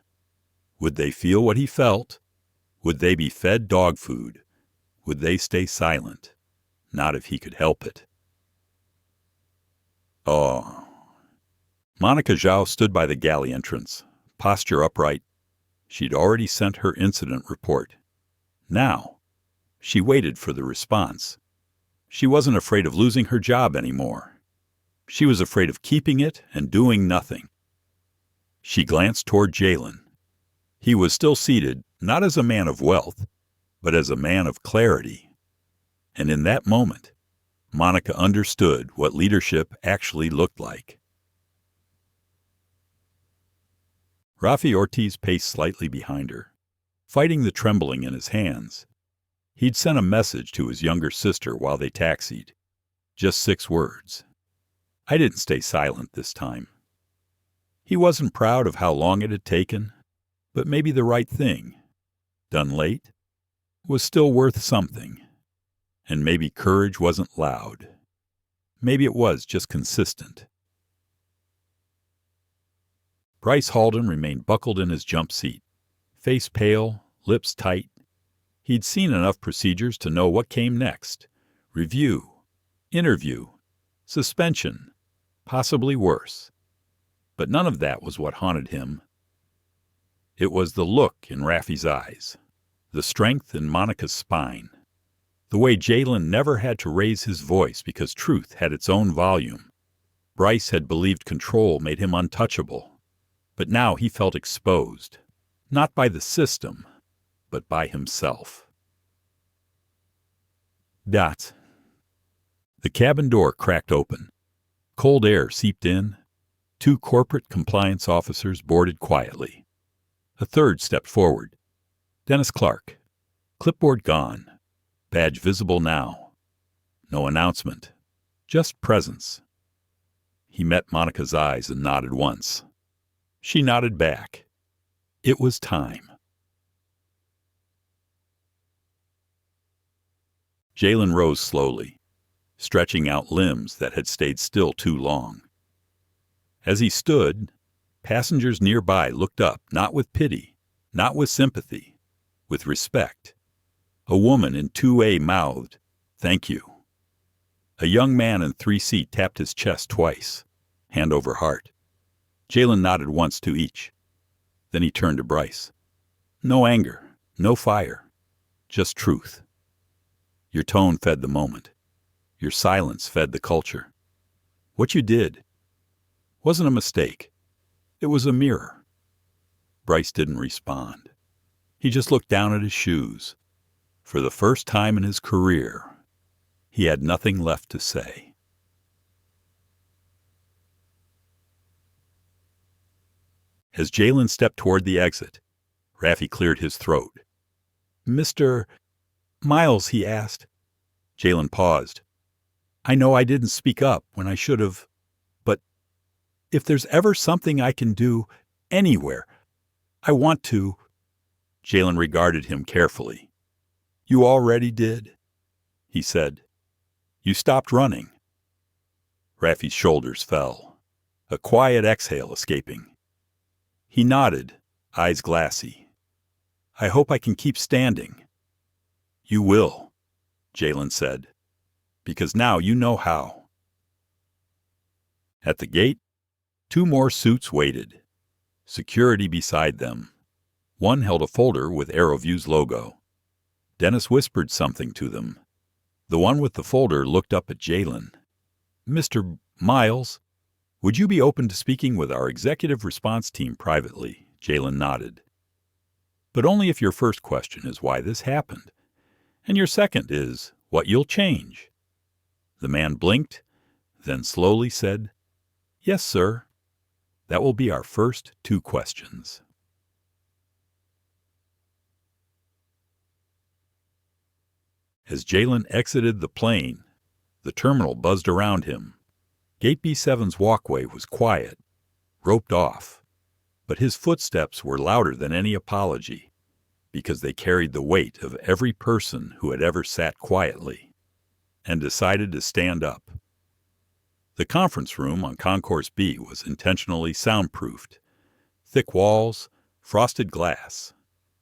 Speaker 1: Would they feel what he felt? Would they be fed dog food? Would they stay silent? Not if he could help it. Oh. Monica Zhao stood by the galley entrance, posture upright. She'd already sent her incident report. Now, she waited for the response. She wasn't afraid of losing her job anymore. She was afraid of keeping it and doing nothing. She glanced toward Jalen. He was still seated, not as a man of wealth, but as a man of clarity. And in that moment, Monica understood what leadership actually looked like. Rafi Ortiz paced slightly behind her, fighting the trembling in his hands. He'd sent a message to his younger sister while they taxied. Just 6 words. I didn't stay silent this time. He wasn't proud of how long it had taken, but maybe the right thing, done late, was still worth something. And maybe courage wasn't loud. Maybe it was just consistent. Bryce Halden remained buckled in his jump seat, face pale, lips tight. He'd seen enough procedures to know what came next. Review, interview, suspension, possibly worse. But none of that was what haunted him. It was the look in Raffi's eyes, the strength in Monica's spine, the way Jalen never had to raise his voice because truth had its own volume. Bryce had believed control made him untouchable, but now he felt exposed, not by the system, but by himself. Dot. The cabin door cracked open. Cold air seeped in. 2 corporate compliance officers boarded quietly. A third stepped forward. Dennis Clark. Clipboard gone. Badge visible now. No announcement. Just presence. He met Monica's eyes and nodded once. She nodded back. It was time. Jalen rose slowly, stretching out limbs that had stayed still too long. As he stood, passengers nearby looked up, not with pity, not with sympathy, with respect. A woman in 2A mouthed, "Thank you." A young man in 3C tapped his chest twice, hand over heart. Jalen nodded once to each. Then he turned to Bryce. No anger, no fire, just truth. Your tone fed the moment. Your silence fed the culture. What you did wasn't a mistake. It was a mirror. Bryce didn't respond. He just looked down at his shoes. For the first time in his career, he had nothing left to say. As Jalen stepped toward the exit, Raffi cleared his throat. "Mr. Miles," he asked. Jalen paused. "I know I didn't speak up when I should have, but if there's ever something I can do anywhere, I want to." Jalen regarded him carefully. "You already did," he said. "You stopped running." Raffi's shoulders fell, a quiet exhale escaping. He nodded, eyes glassy. "I hope I can keep standing." "You will," Jalen said, "because now you know how." At the gate, 2 more suits waited, security beside them. One held a folder with AeroView's logo. Dennis whispered something to them. The one with the folder looked up at Jalen. "Mr. Miles, would you be open to speaking with our executive response team privately?" Jalen nodded. "But only if your first question is why this happened, and your second is what you'll change." The man blinked, then slowly said, "Yes, sir. That will be our first 2 questions." As Jalen exited the plane, the terminal buzzed around him. Gate B7's walkway was quiet, roped off, but his footsteps were louder than any apology, because they carried the weight of every person who had ever sat quietly and decided to stand up. The conference room on Concourse B was intentionally soundproofed. Thick walls, frosted glass,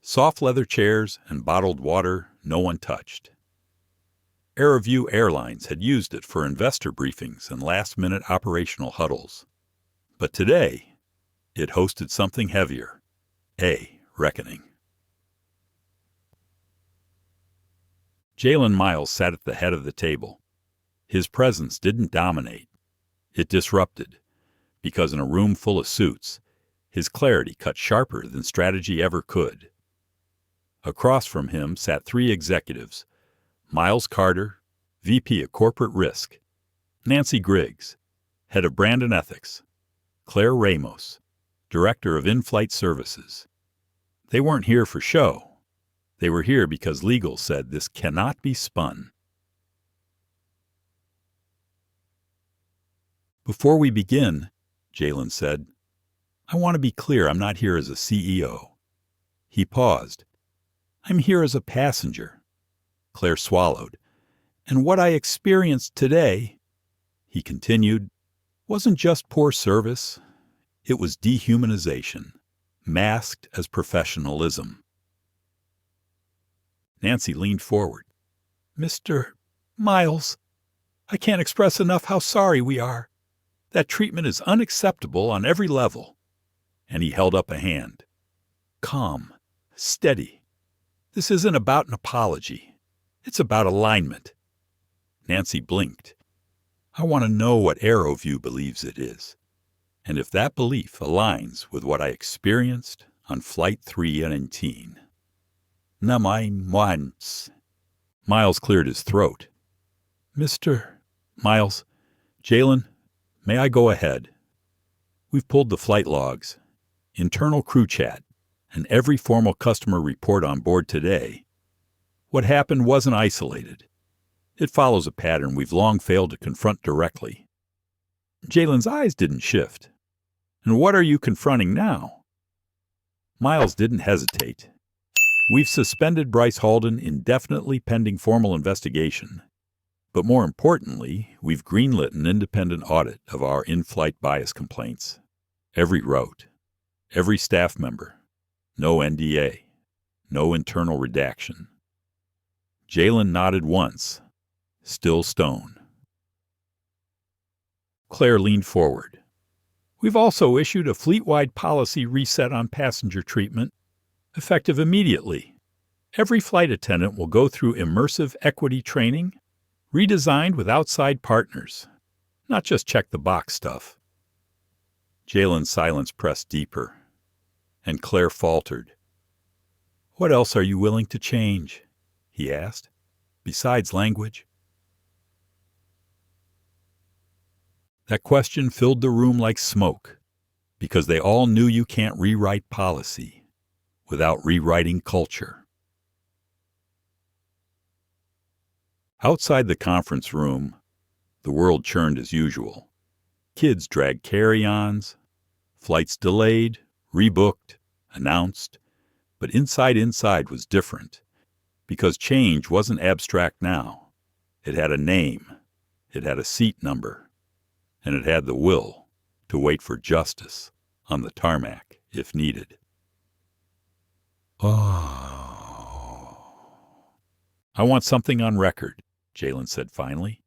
Speaker 1: soft leather chairs, and bottled water no one touched. AeroView Airlines had used it for investor briefings and last-minute operational huddles. But today, it hosted something heavier, a reckoning. Jalen Miles sat at the head of the table. His presence didn't dominate. It disrupted, because in a room full of suits, his clarity cut sharper than strategy ever could. Across from him sat 3 executives: Miles Carter, VP of Corporate Risk; Nancy Griggs, Head of Brand and Ethics; Claire Ramos, Director of In-Flight Services. They weren't here for show. They were here because legal said this cannot be spun. Before we begin, Jalen said, I want to be clear I'm not here as a CEO. He paused. I'm here as a passenger. Claire swallowed. And what I experienced today, he continued, wasn't just poor service. It was dehumanization, masked as professionalism. Nancy leaned forward. Mr. Miles, I can't express enough how sorry we are. That treatment is unacceptable on every level. And he held up a hand. Calm, steady. This isn't about an apology. It's about alignment. Nancy blinked. I want to know what AeroView believes it is, and if that belief aligns with what I experienced on Flight 319. Miles cleared his throat. Mr. Miles, Jalen, may I go ahead? We've pulled the flight logs, internal crew chat, and every formal customer report on board today. What happened wasn't isolated. It follows a pattern we've long failed to confront directly. Jalen's eyes didn't shift. And what are you confronting now? Miles didn't hesitate. We've suspended Bryce Halden indefinitely pending formal investigation. But more importantly, we've greenlit an independent audit of our in-flight bias complaints. Every route, every staff member, no NDA, no internal redaction. Jalen nodded once, still stone. Claire leaned forward. We've also issued a fleet-wide policy reset on passenger treatment, effective immediately. Every flight attendant will go through immersive equity training, redesigned with outside partners, not just check-the-box stuff. Jalen's silence pressed deeper, and Claire faltered. What else are you willing to change? He asked. Besides language? That question filled the room like smoke, because they all knew you can't rewrite policy without rewriting culture. Outside the conference room, the world churned as usual. Kids dragged carry-ons, flights delayed, rebooked, announced, but inside was different, because change wasn't abstract now. It had a name, it had a seat number, and it had the will to wait for justice on the tarmac if needed. I want something on record, Jalen said finally.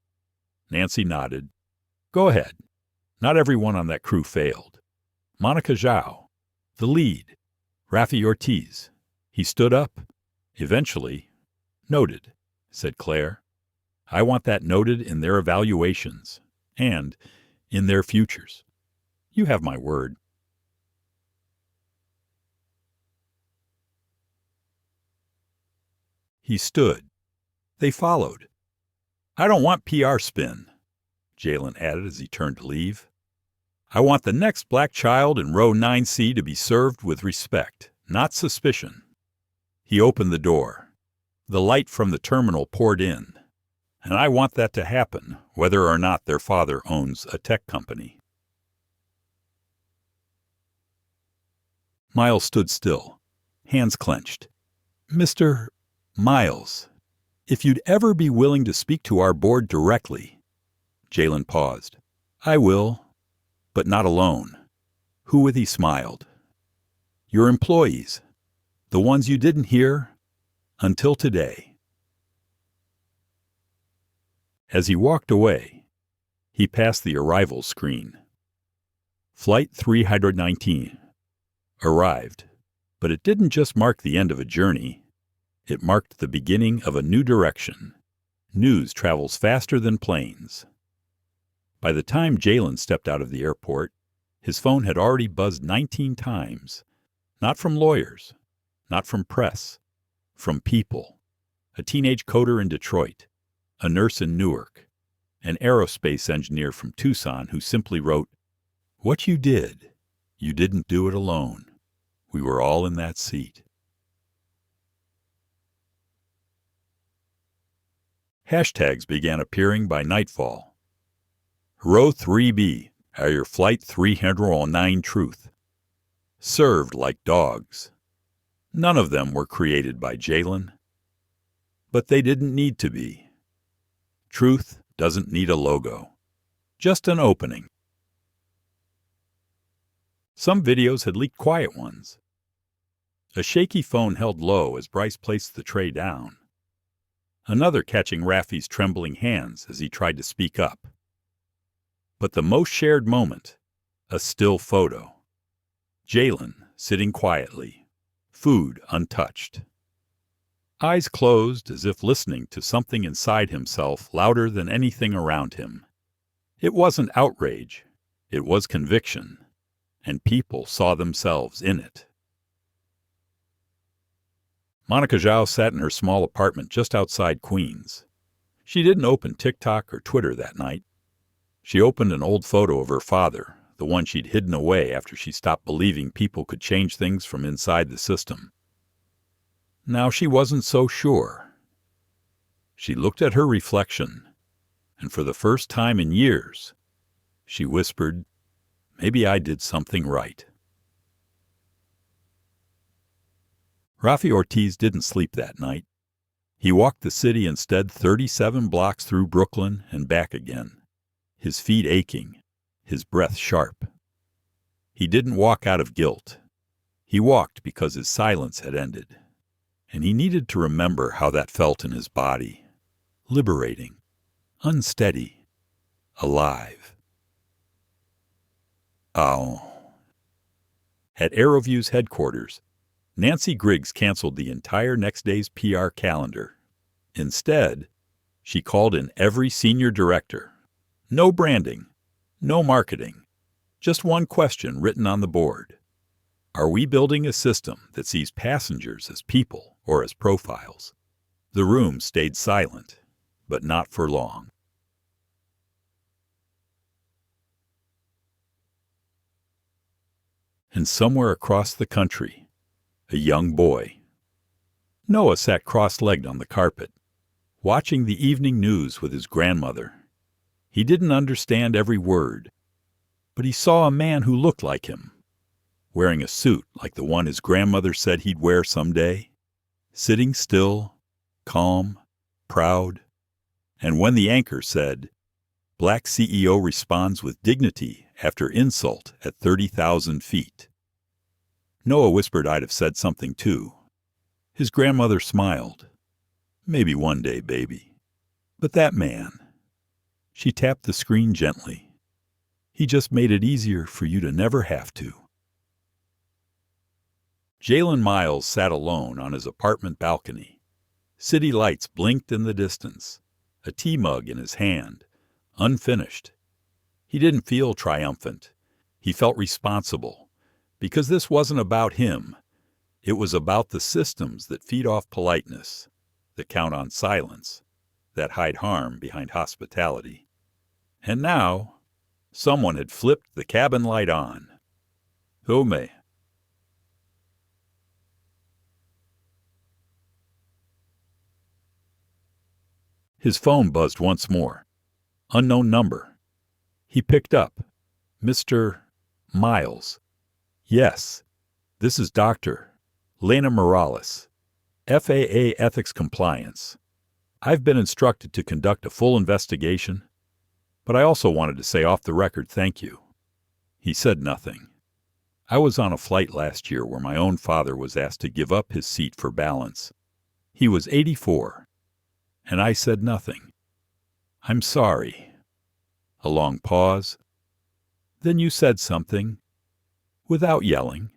Speaker 1: Nancy nodded. Go ahead. Not everyone on that crew failed. Monica Zhao, the lead, Rafi Ortiz. He stood up. Eventually, noted, said Claire. I want that noted in their evaluations and in their futures. You have my word. He stood. They followed. I don't want PR spin, Jalen added as he turned to leave. I want the next black child in row 9C to be served with respect, not suspicion. He opened the door. The light from the terminal poured in, and I want that to happen whether or not their father owns a tech company. Miles stood still, hands clenched. Mr. Miles, if you'd ever be willing to speak to our board directly. Jalen paused. I will, but not alone. Who with? He smiled. Your employees, the ones you didn't hear until today. As he walked away, he passed the arrival screen. Flight 319 arrived, but it didn't just mark the end of a journey. It marked the beginning of a new direction. News travels faster than planes. By the time Jalen stepped out of the airport, his phone had already buzzed 19 times. Not from lawyers, not from press, from people. A teenage coder in Detroit, a nurse in Newark, an aerospace engineer from Tucson who simply wrote, "What you did, you didn't do it alone. We were all in that seat." Hashtags began appearing by nightfall. Row 3B, Air Flight 309 Truth. Served like dogs. None of them were created by Jalen. But they didn't need to be. Truth doesn't need a logo. Just an opening. Some videos had leaked quiet ones. A shaky phone held low as Bryce placed the tray down. Another catching Rafi's trembling hands as he tried to speak up. But the most shared moment, a still photo. Jalen sitting quietly, food untouched. Eyes closed as if listening to something inside himself louder than anything around him. It wasn't outrage, it was conviction, and people saw themselves in it. Monica Zhao sat in her small apartment just outside Queens. She didn't open TikTok or Twitter that night. She opened an old photo of her father, the one she'd hidden away after she stopped believing people could change things from inside the system. Now she wasn't so sure. She looked at her reflection, and for the first time in years, she whispered, "Maybe I did something right." Rafi Ortiz didn't sleep that night. He walked the city instead 37 blocks through Brooklyn and back again, his feet aching, his breath sharp. He didn't walk out of guilt. He walked because his silence had ended, and he needed to remember how that felt in his body. Liberating, unsteady, alive. Oh. At AeroView's headquarters, Nancy Griggs canceled the entire next day's PR calendar. Instead, she called in every senior director. No branding, no marketing, just one question written on the board. Are we building a system that sees passengers as people or as profiles? The room stayed silent, but not for long. And somewhere across the country, a young boy. Noah sat cross-legged on the carpet, watching the evening news with his grandmother. He didn't understand every word, but he saw a man who looked like him, wearing a suit like the one his grandmother said he'd wear someday, sitting still, calm, proud. And when the anchor said, "Black CEO responds with dignity after insult at 30,000 feet," Noah whispered I'd have said something too. His grandmother smiled. "Maybe one day, baby. But that man," she tapped the screen gently, "he just made it easier for you to never have to." Jalen Miles sat alone on his apartment balcony. City lights blinked in the distance, a tea mug in his hand, unfinished. He didn't feel triumphant. He felt responsible, because this wasn't about him. It was about the systems that feed off politeness, that count on silence, that hide harm behind hospitality. And now, someone had flipped the cabin light on. Home. His phone buzzed once more. Unknown number. He picked up. "Mr. Miles." "Yes, this is Dr. Lena Morales, FAA Ethics Compliance. I've been instructed to conduct a full investigation, but I also wanted to say off the record thank you." He said nothing. "I was on a flight last year where my own father was asked to give up his seat for balance. He was 84, and I said nothing. I'm sorry." A long pause. "Then you said something, without yelling,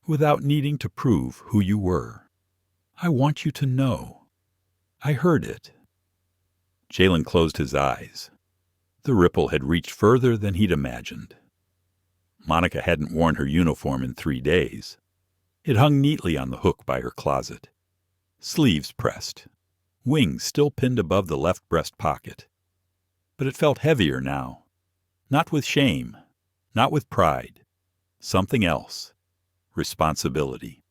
Speaker 1: without needing to prove who you were. I want you to know. I heard it." Jalen closed his eyes. The ripple had reached further than he'd imagined. Monica hadn't worn her uniform in 3 days. It hung neatly on the hook by her closet. Sleeves pressed, wings still pinned above the left breast pocket. But it felt heavier now. Not with shame, not with pride. Something else. Responsibility.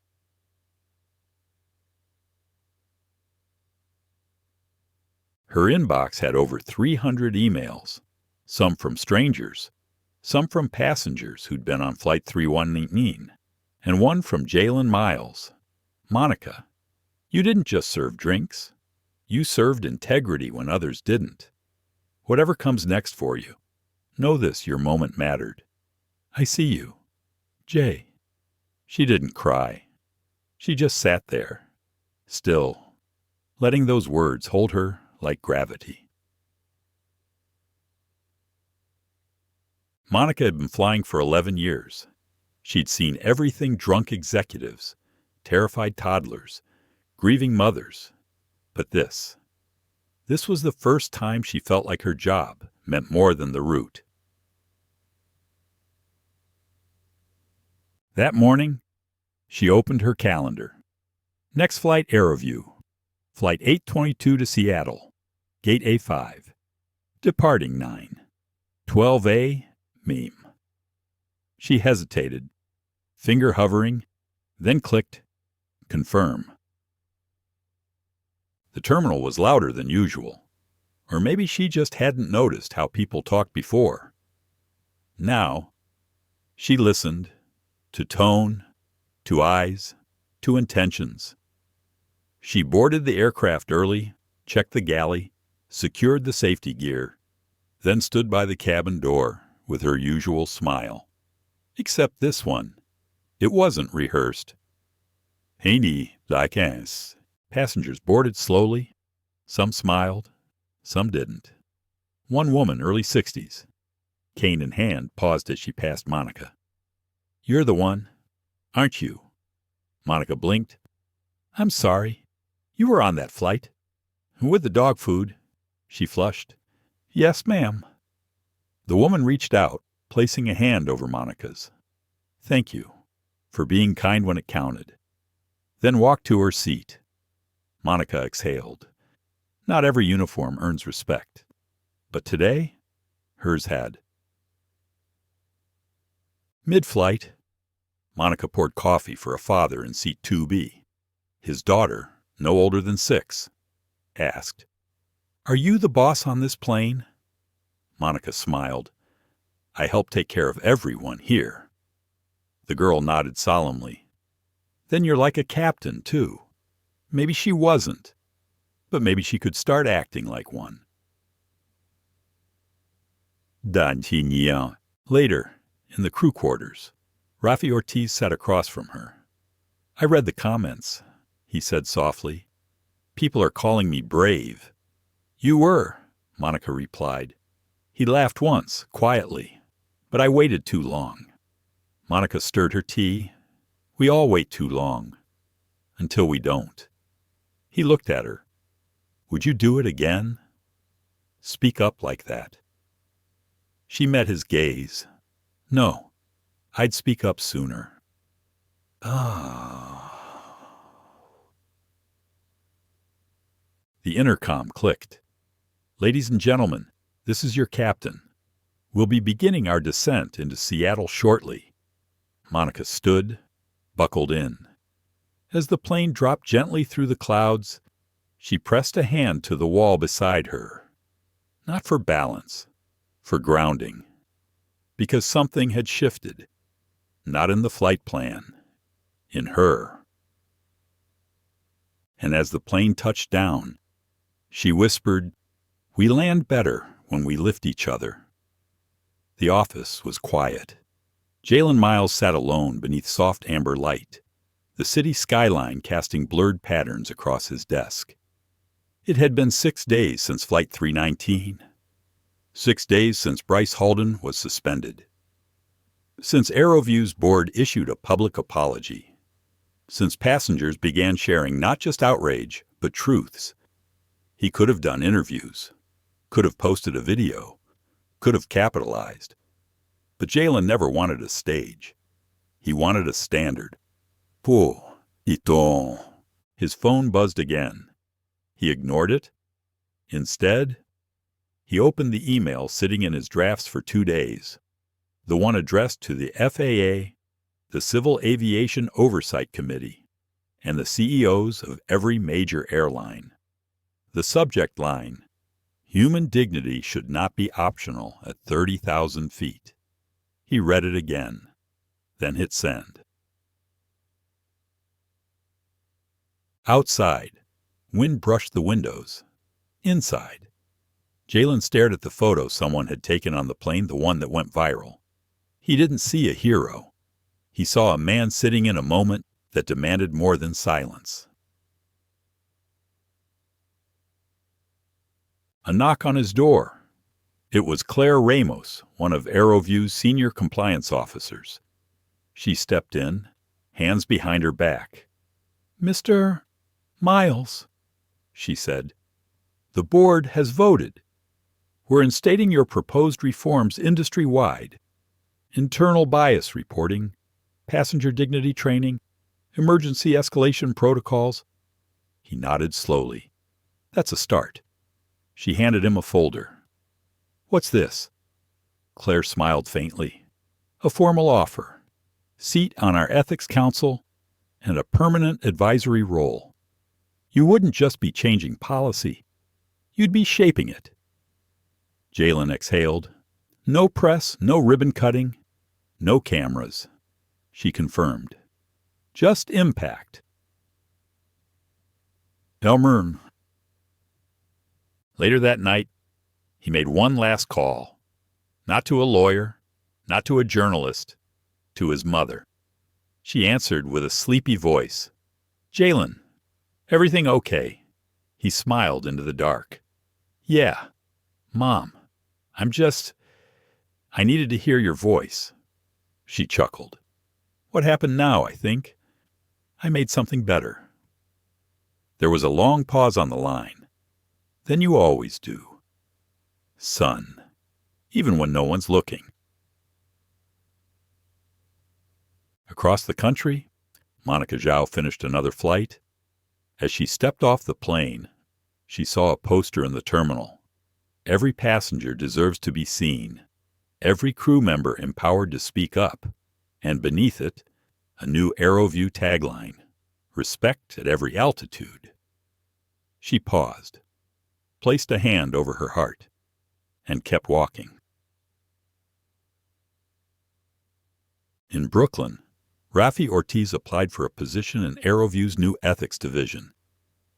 Speaker 1: Her inbox had over 300 emails, Some from strangers, some from passengers who'd been on Flight 319, and one from Jalen Miles. Monica, you didn't just serve drinks. You served integrity when others didn't. Whatever comes next for you, know this: your moment mattered. I see you. Jay. She didn't cry. She just sat there, still, letting those words hold her like gravity. Monica had been flying for 11 years. She'd seen everything: drunk executives, terrified toddlers, grieving mothers. But this was the first time she felt like her job meant more than the route. That morning, she opened her calendar. Next flight, AeroView. Flight 822 to Seattle. Gate A5. Departing 9. 12A, meme. She hesitated, finger hovering, then clicked, confirm. The terminal was louder than usual. Or maybe she just hadn't noticed how people talked before. Now, she listened to tone, to eyes, to intentions. She boarded the aircraft early, checked the galley, secured the safety gear, then stood by the cabin door with her usual smile. Except this one. It wasn't rehearsed. Handy, vacances. Passengers boarded slowly. Some smiled, some didn't. One woman, early 60s, cane in hand, paused as she passed Monica. You're the one, aren't you? Monica blinked. I'm sorry. You were on that flight. With the dog food. She flushed. Yes, ma'am. The woman reached out, placing a hand over Monica's. Thank you for being kind when it counted. Then walked to her seat. Monica exhaled. Not every uniform earns respect. But today, hers had. Mid-flight, Monica poured coffee for a father in seat 2B. His daughter, no older than 6, asked, Are you the boss on this plane? Monica smiled. I help take care of everyone here. The girl nodded solemnly. Then you're like a captain, too. Maybe she wasn't, but maybe she could start acting like one. D'Artagnan. Later, in the crew quarters, Rafi Ortiz sat across from her. I read the comments, he said softly. People are calling me brave. You were, Monica replied. He laughed once, quietly, but I waited too long. Monica stirred her tea. We all wait too long, until we don't. He looked at her. Would you do it again? Speak up like that. She met his gaze. No, I'd speak up sooner. The intercom clicked. Ladies and gentlemen, this is your captain. We'll be beginning our descent into Seattle shortly. Monica stood, buckled in. As the plane dropped gently through the clouds, she pressed a hand to the wall beside her. Not for balance, for grounding. Because something had shifted. Not in the flight plan. In her. And as the plane touched down, she whispered, We land better when we lift each other. The office was quiet. Jalen Miles sat alone beneath soft amber light, the city skyline casting blurred patterns across his desk. It had been 6 days since Flight 319. 6 days since Bryce Halden was suspended. Since AeroView's board issued a public apology. Since passengers began sharing not just outrage, but truths. He could have done interviews, could have posted a video, could have capitalized. But Jalen never wanted a stage. He wanted a standard. Pour, dit-on. His phone buzzed again. He ignored it. Instead, he opened the email sitting in his drafts for 2 days, the one addressed to the FAA, the Civil Aviation Oversight Committee, and the CEOs of every major airline. The subject line, Human dignity should not be optional at 30,000 feet. He read it again, then hit send. Outside, wind brushed the windows. Inside, Jalen stared at the photo someone had taken on the plane, the one that went viral. He didn't see a hero. He saw a man sitting in a moment that demanded more than silence. A knock on his door. It was Claire Ramos, one of AeroView's senior compliance officers. She stepped in, hands behind her back. "Mr. Miles," she said, "the board has voted. We're instating your proposed reforms industry-wide. Internal bias reporting, passenger dignity training, emergency escalation protocols." He nodded slowly. "That's a start." She handed him a folder. "What's this?" Claire smiled faintly. "A formal offer. Seat on our ethics council and a permanent advisory role. You wouldn't just be changing policy. You'd be shaping it." Jalen exhaled. "No press, no ribbon cutting, no cameras," she confirmed. "Just impact." Elmern. Later that night, he made one last call. Not to a lawyer, not to a journalist, to his mother. She answered with a sleepy voice. "Jalen, everything okay?" He smiled into the dark. "Yeah, Mom, I needed to hear your voice." She chuckled. "What happened now, I think? I made something better." There was a long pause on the line. "Then you always do, son, even when no one's looking." Across the country, Monica Zhao finished another flight. As she stepped off the plane, she saw a poster in the terminal. "Every passenger deserves to be seen. Every crew member empowered to speak up." And beneath it, a new AeroView tagline, "Respect at every altitude." She paused, placed a hand over her heart, and kept walking. In Brooklyn, Rafi Ortiz applied for a position in AeroView's new ethics division.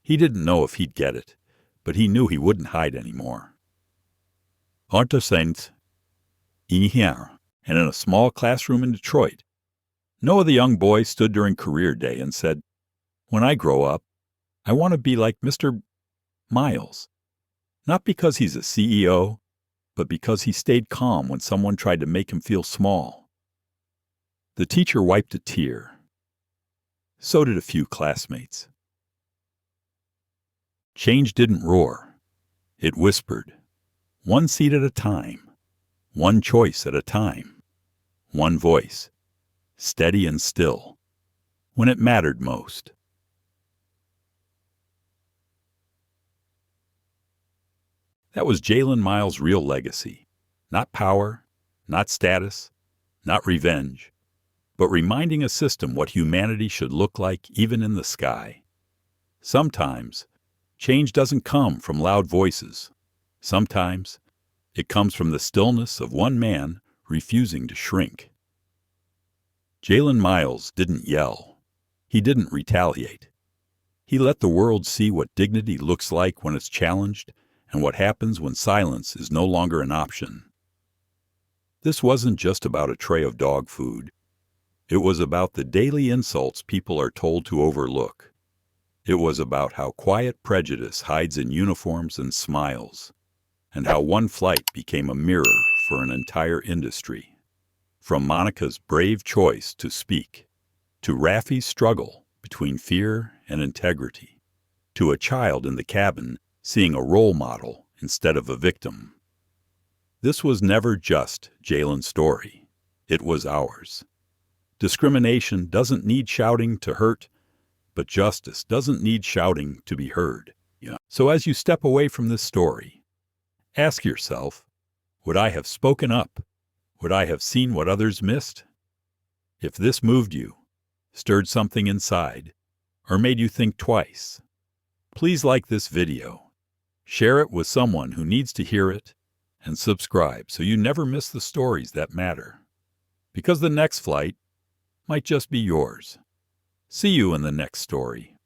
Speaker 1: He didn't know if he'd get it, but he knew he wouldn't hide anymore. Attendant, in here, and in a small classroom in Detroit, Noah the young boy stood during career day and said, "When I grow up, I want to be like Mr. Miles. Not because he's a CEO, but because he stayed calm when someone tried to make him feel small." The teacher wiped a tear. So did a few classmates. Change didn't roar. It whispered, one seat at a time, one choice at a time, one voice, steady and still, when it mattered most. That was Jalen Miles' real legacy. Not power, not status, not revenge, but reminding a system what humanity should look like even in the sky. Sometimes, change doesn't come from loud voices. Sometimes, it comes from the stillness of one man refusing to shrink. Jalen Miles didn't yell. He didn't retaliate. He let the world see what dignity looks like when it's challenged and what happens when silence is no longer an option. This wasn't just about a tray of dog food. It was about the daily insults people are told to overlook. It was about how quiet prejudice hides in uniforms and smiles, and how one flight became a mirror for an entire industry. From Monica's brave choice to speak, to Rafi's struggle between fear and integrity, to a child in the cabin seeing a role model instead of a victim. This was never just Jalen's story. It was ours. Discrimination doesn't need shouting to hurt, but justice doesn't need shouting to be heard. So as you step away from this story, ask yourself, would I have spoken up? Would I have seen what others missed? If this moved you, stirred something inside, or made you think twice, please like this video, Share it with someone who needs to hear it, and subscribe so you never miss the stories that matter. Because the next flight might just be yours. See you in the next story.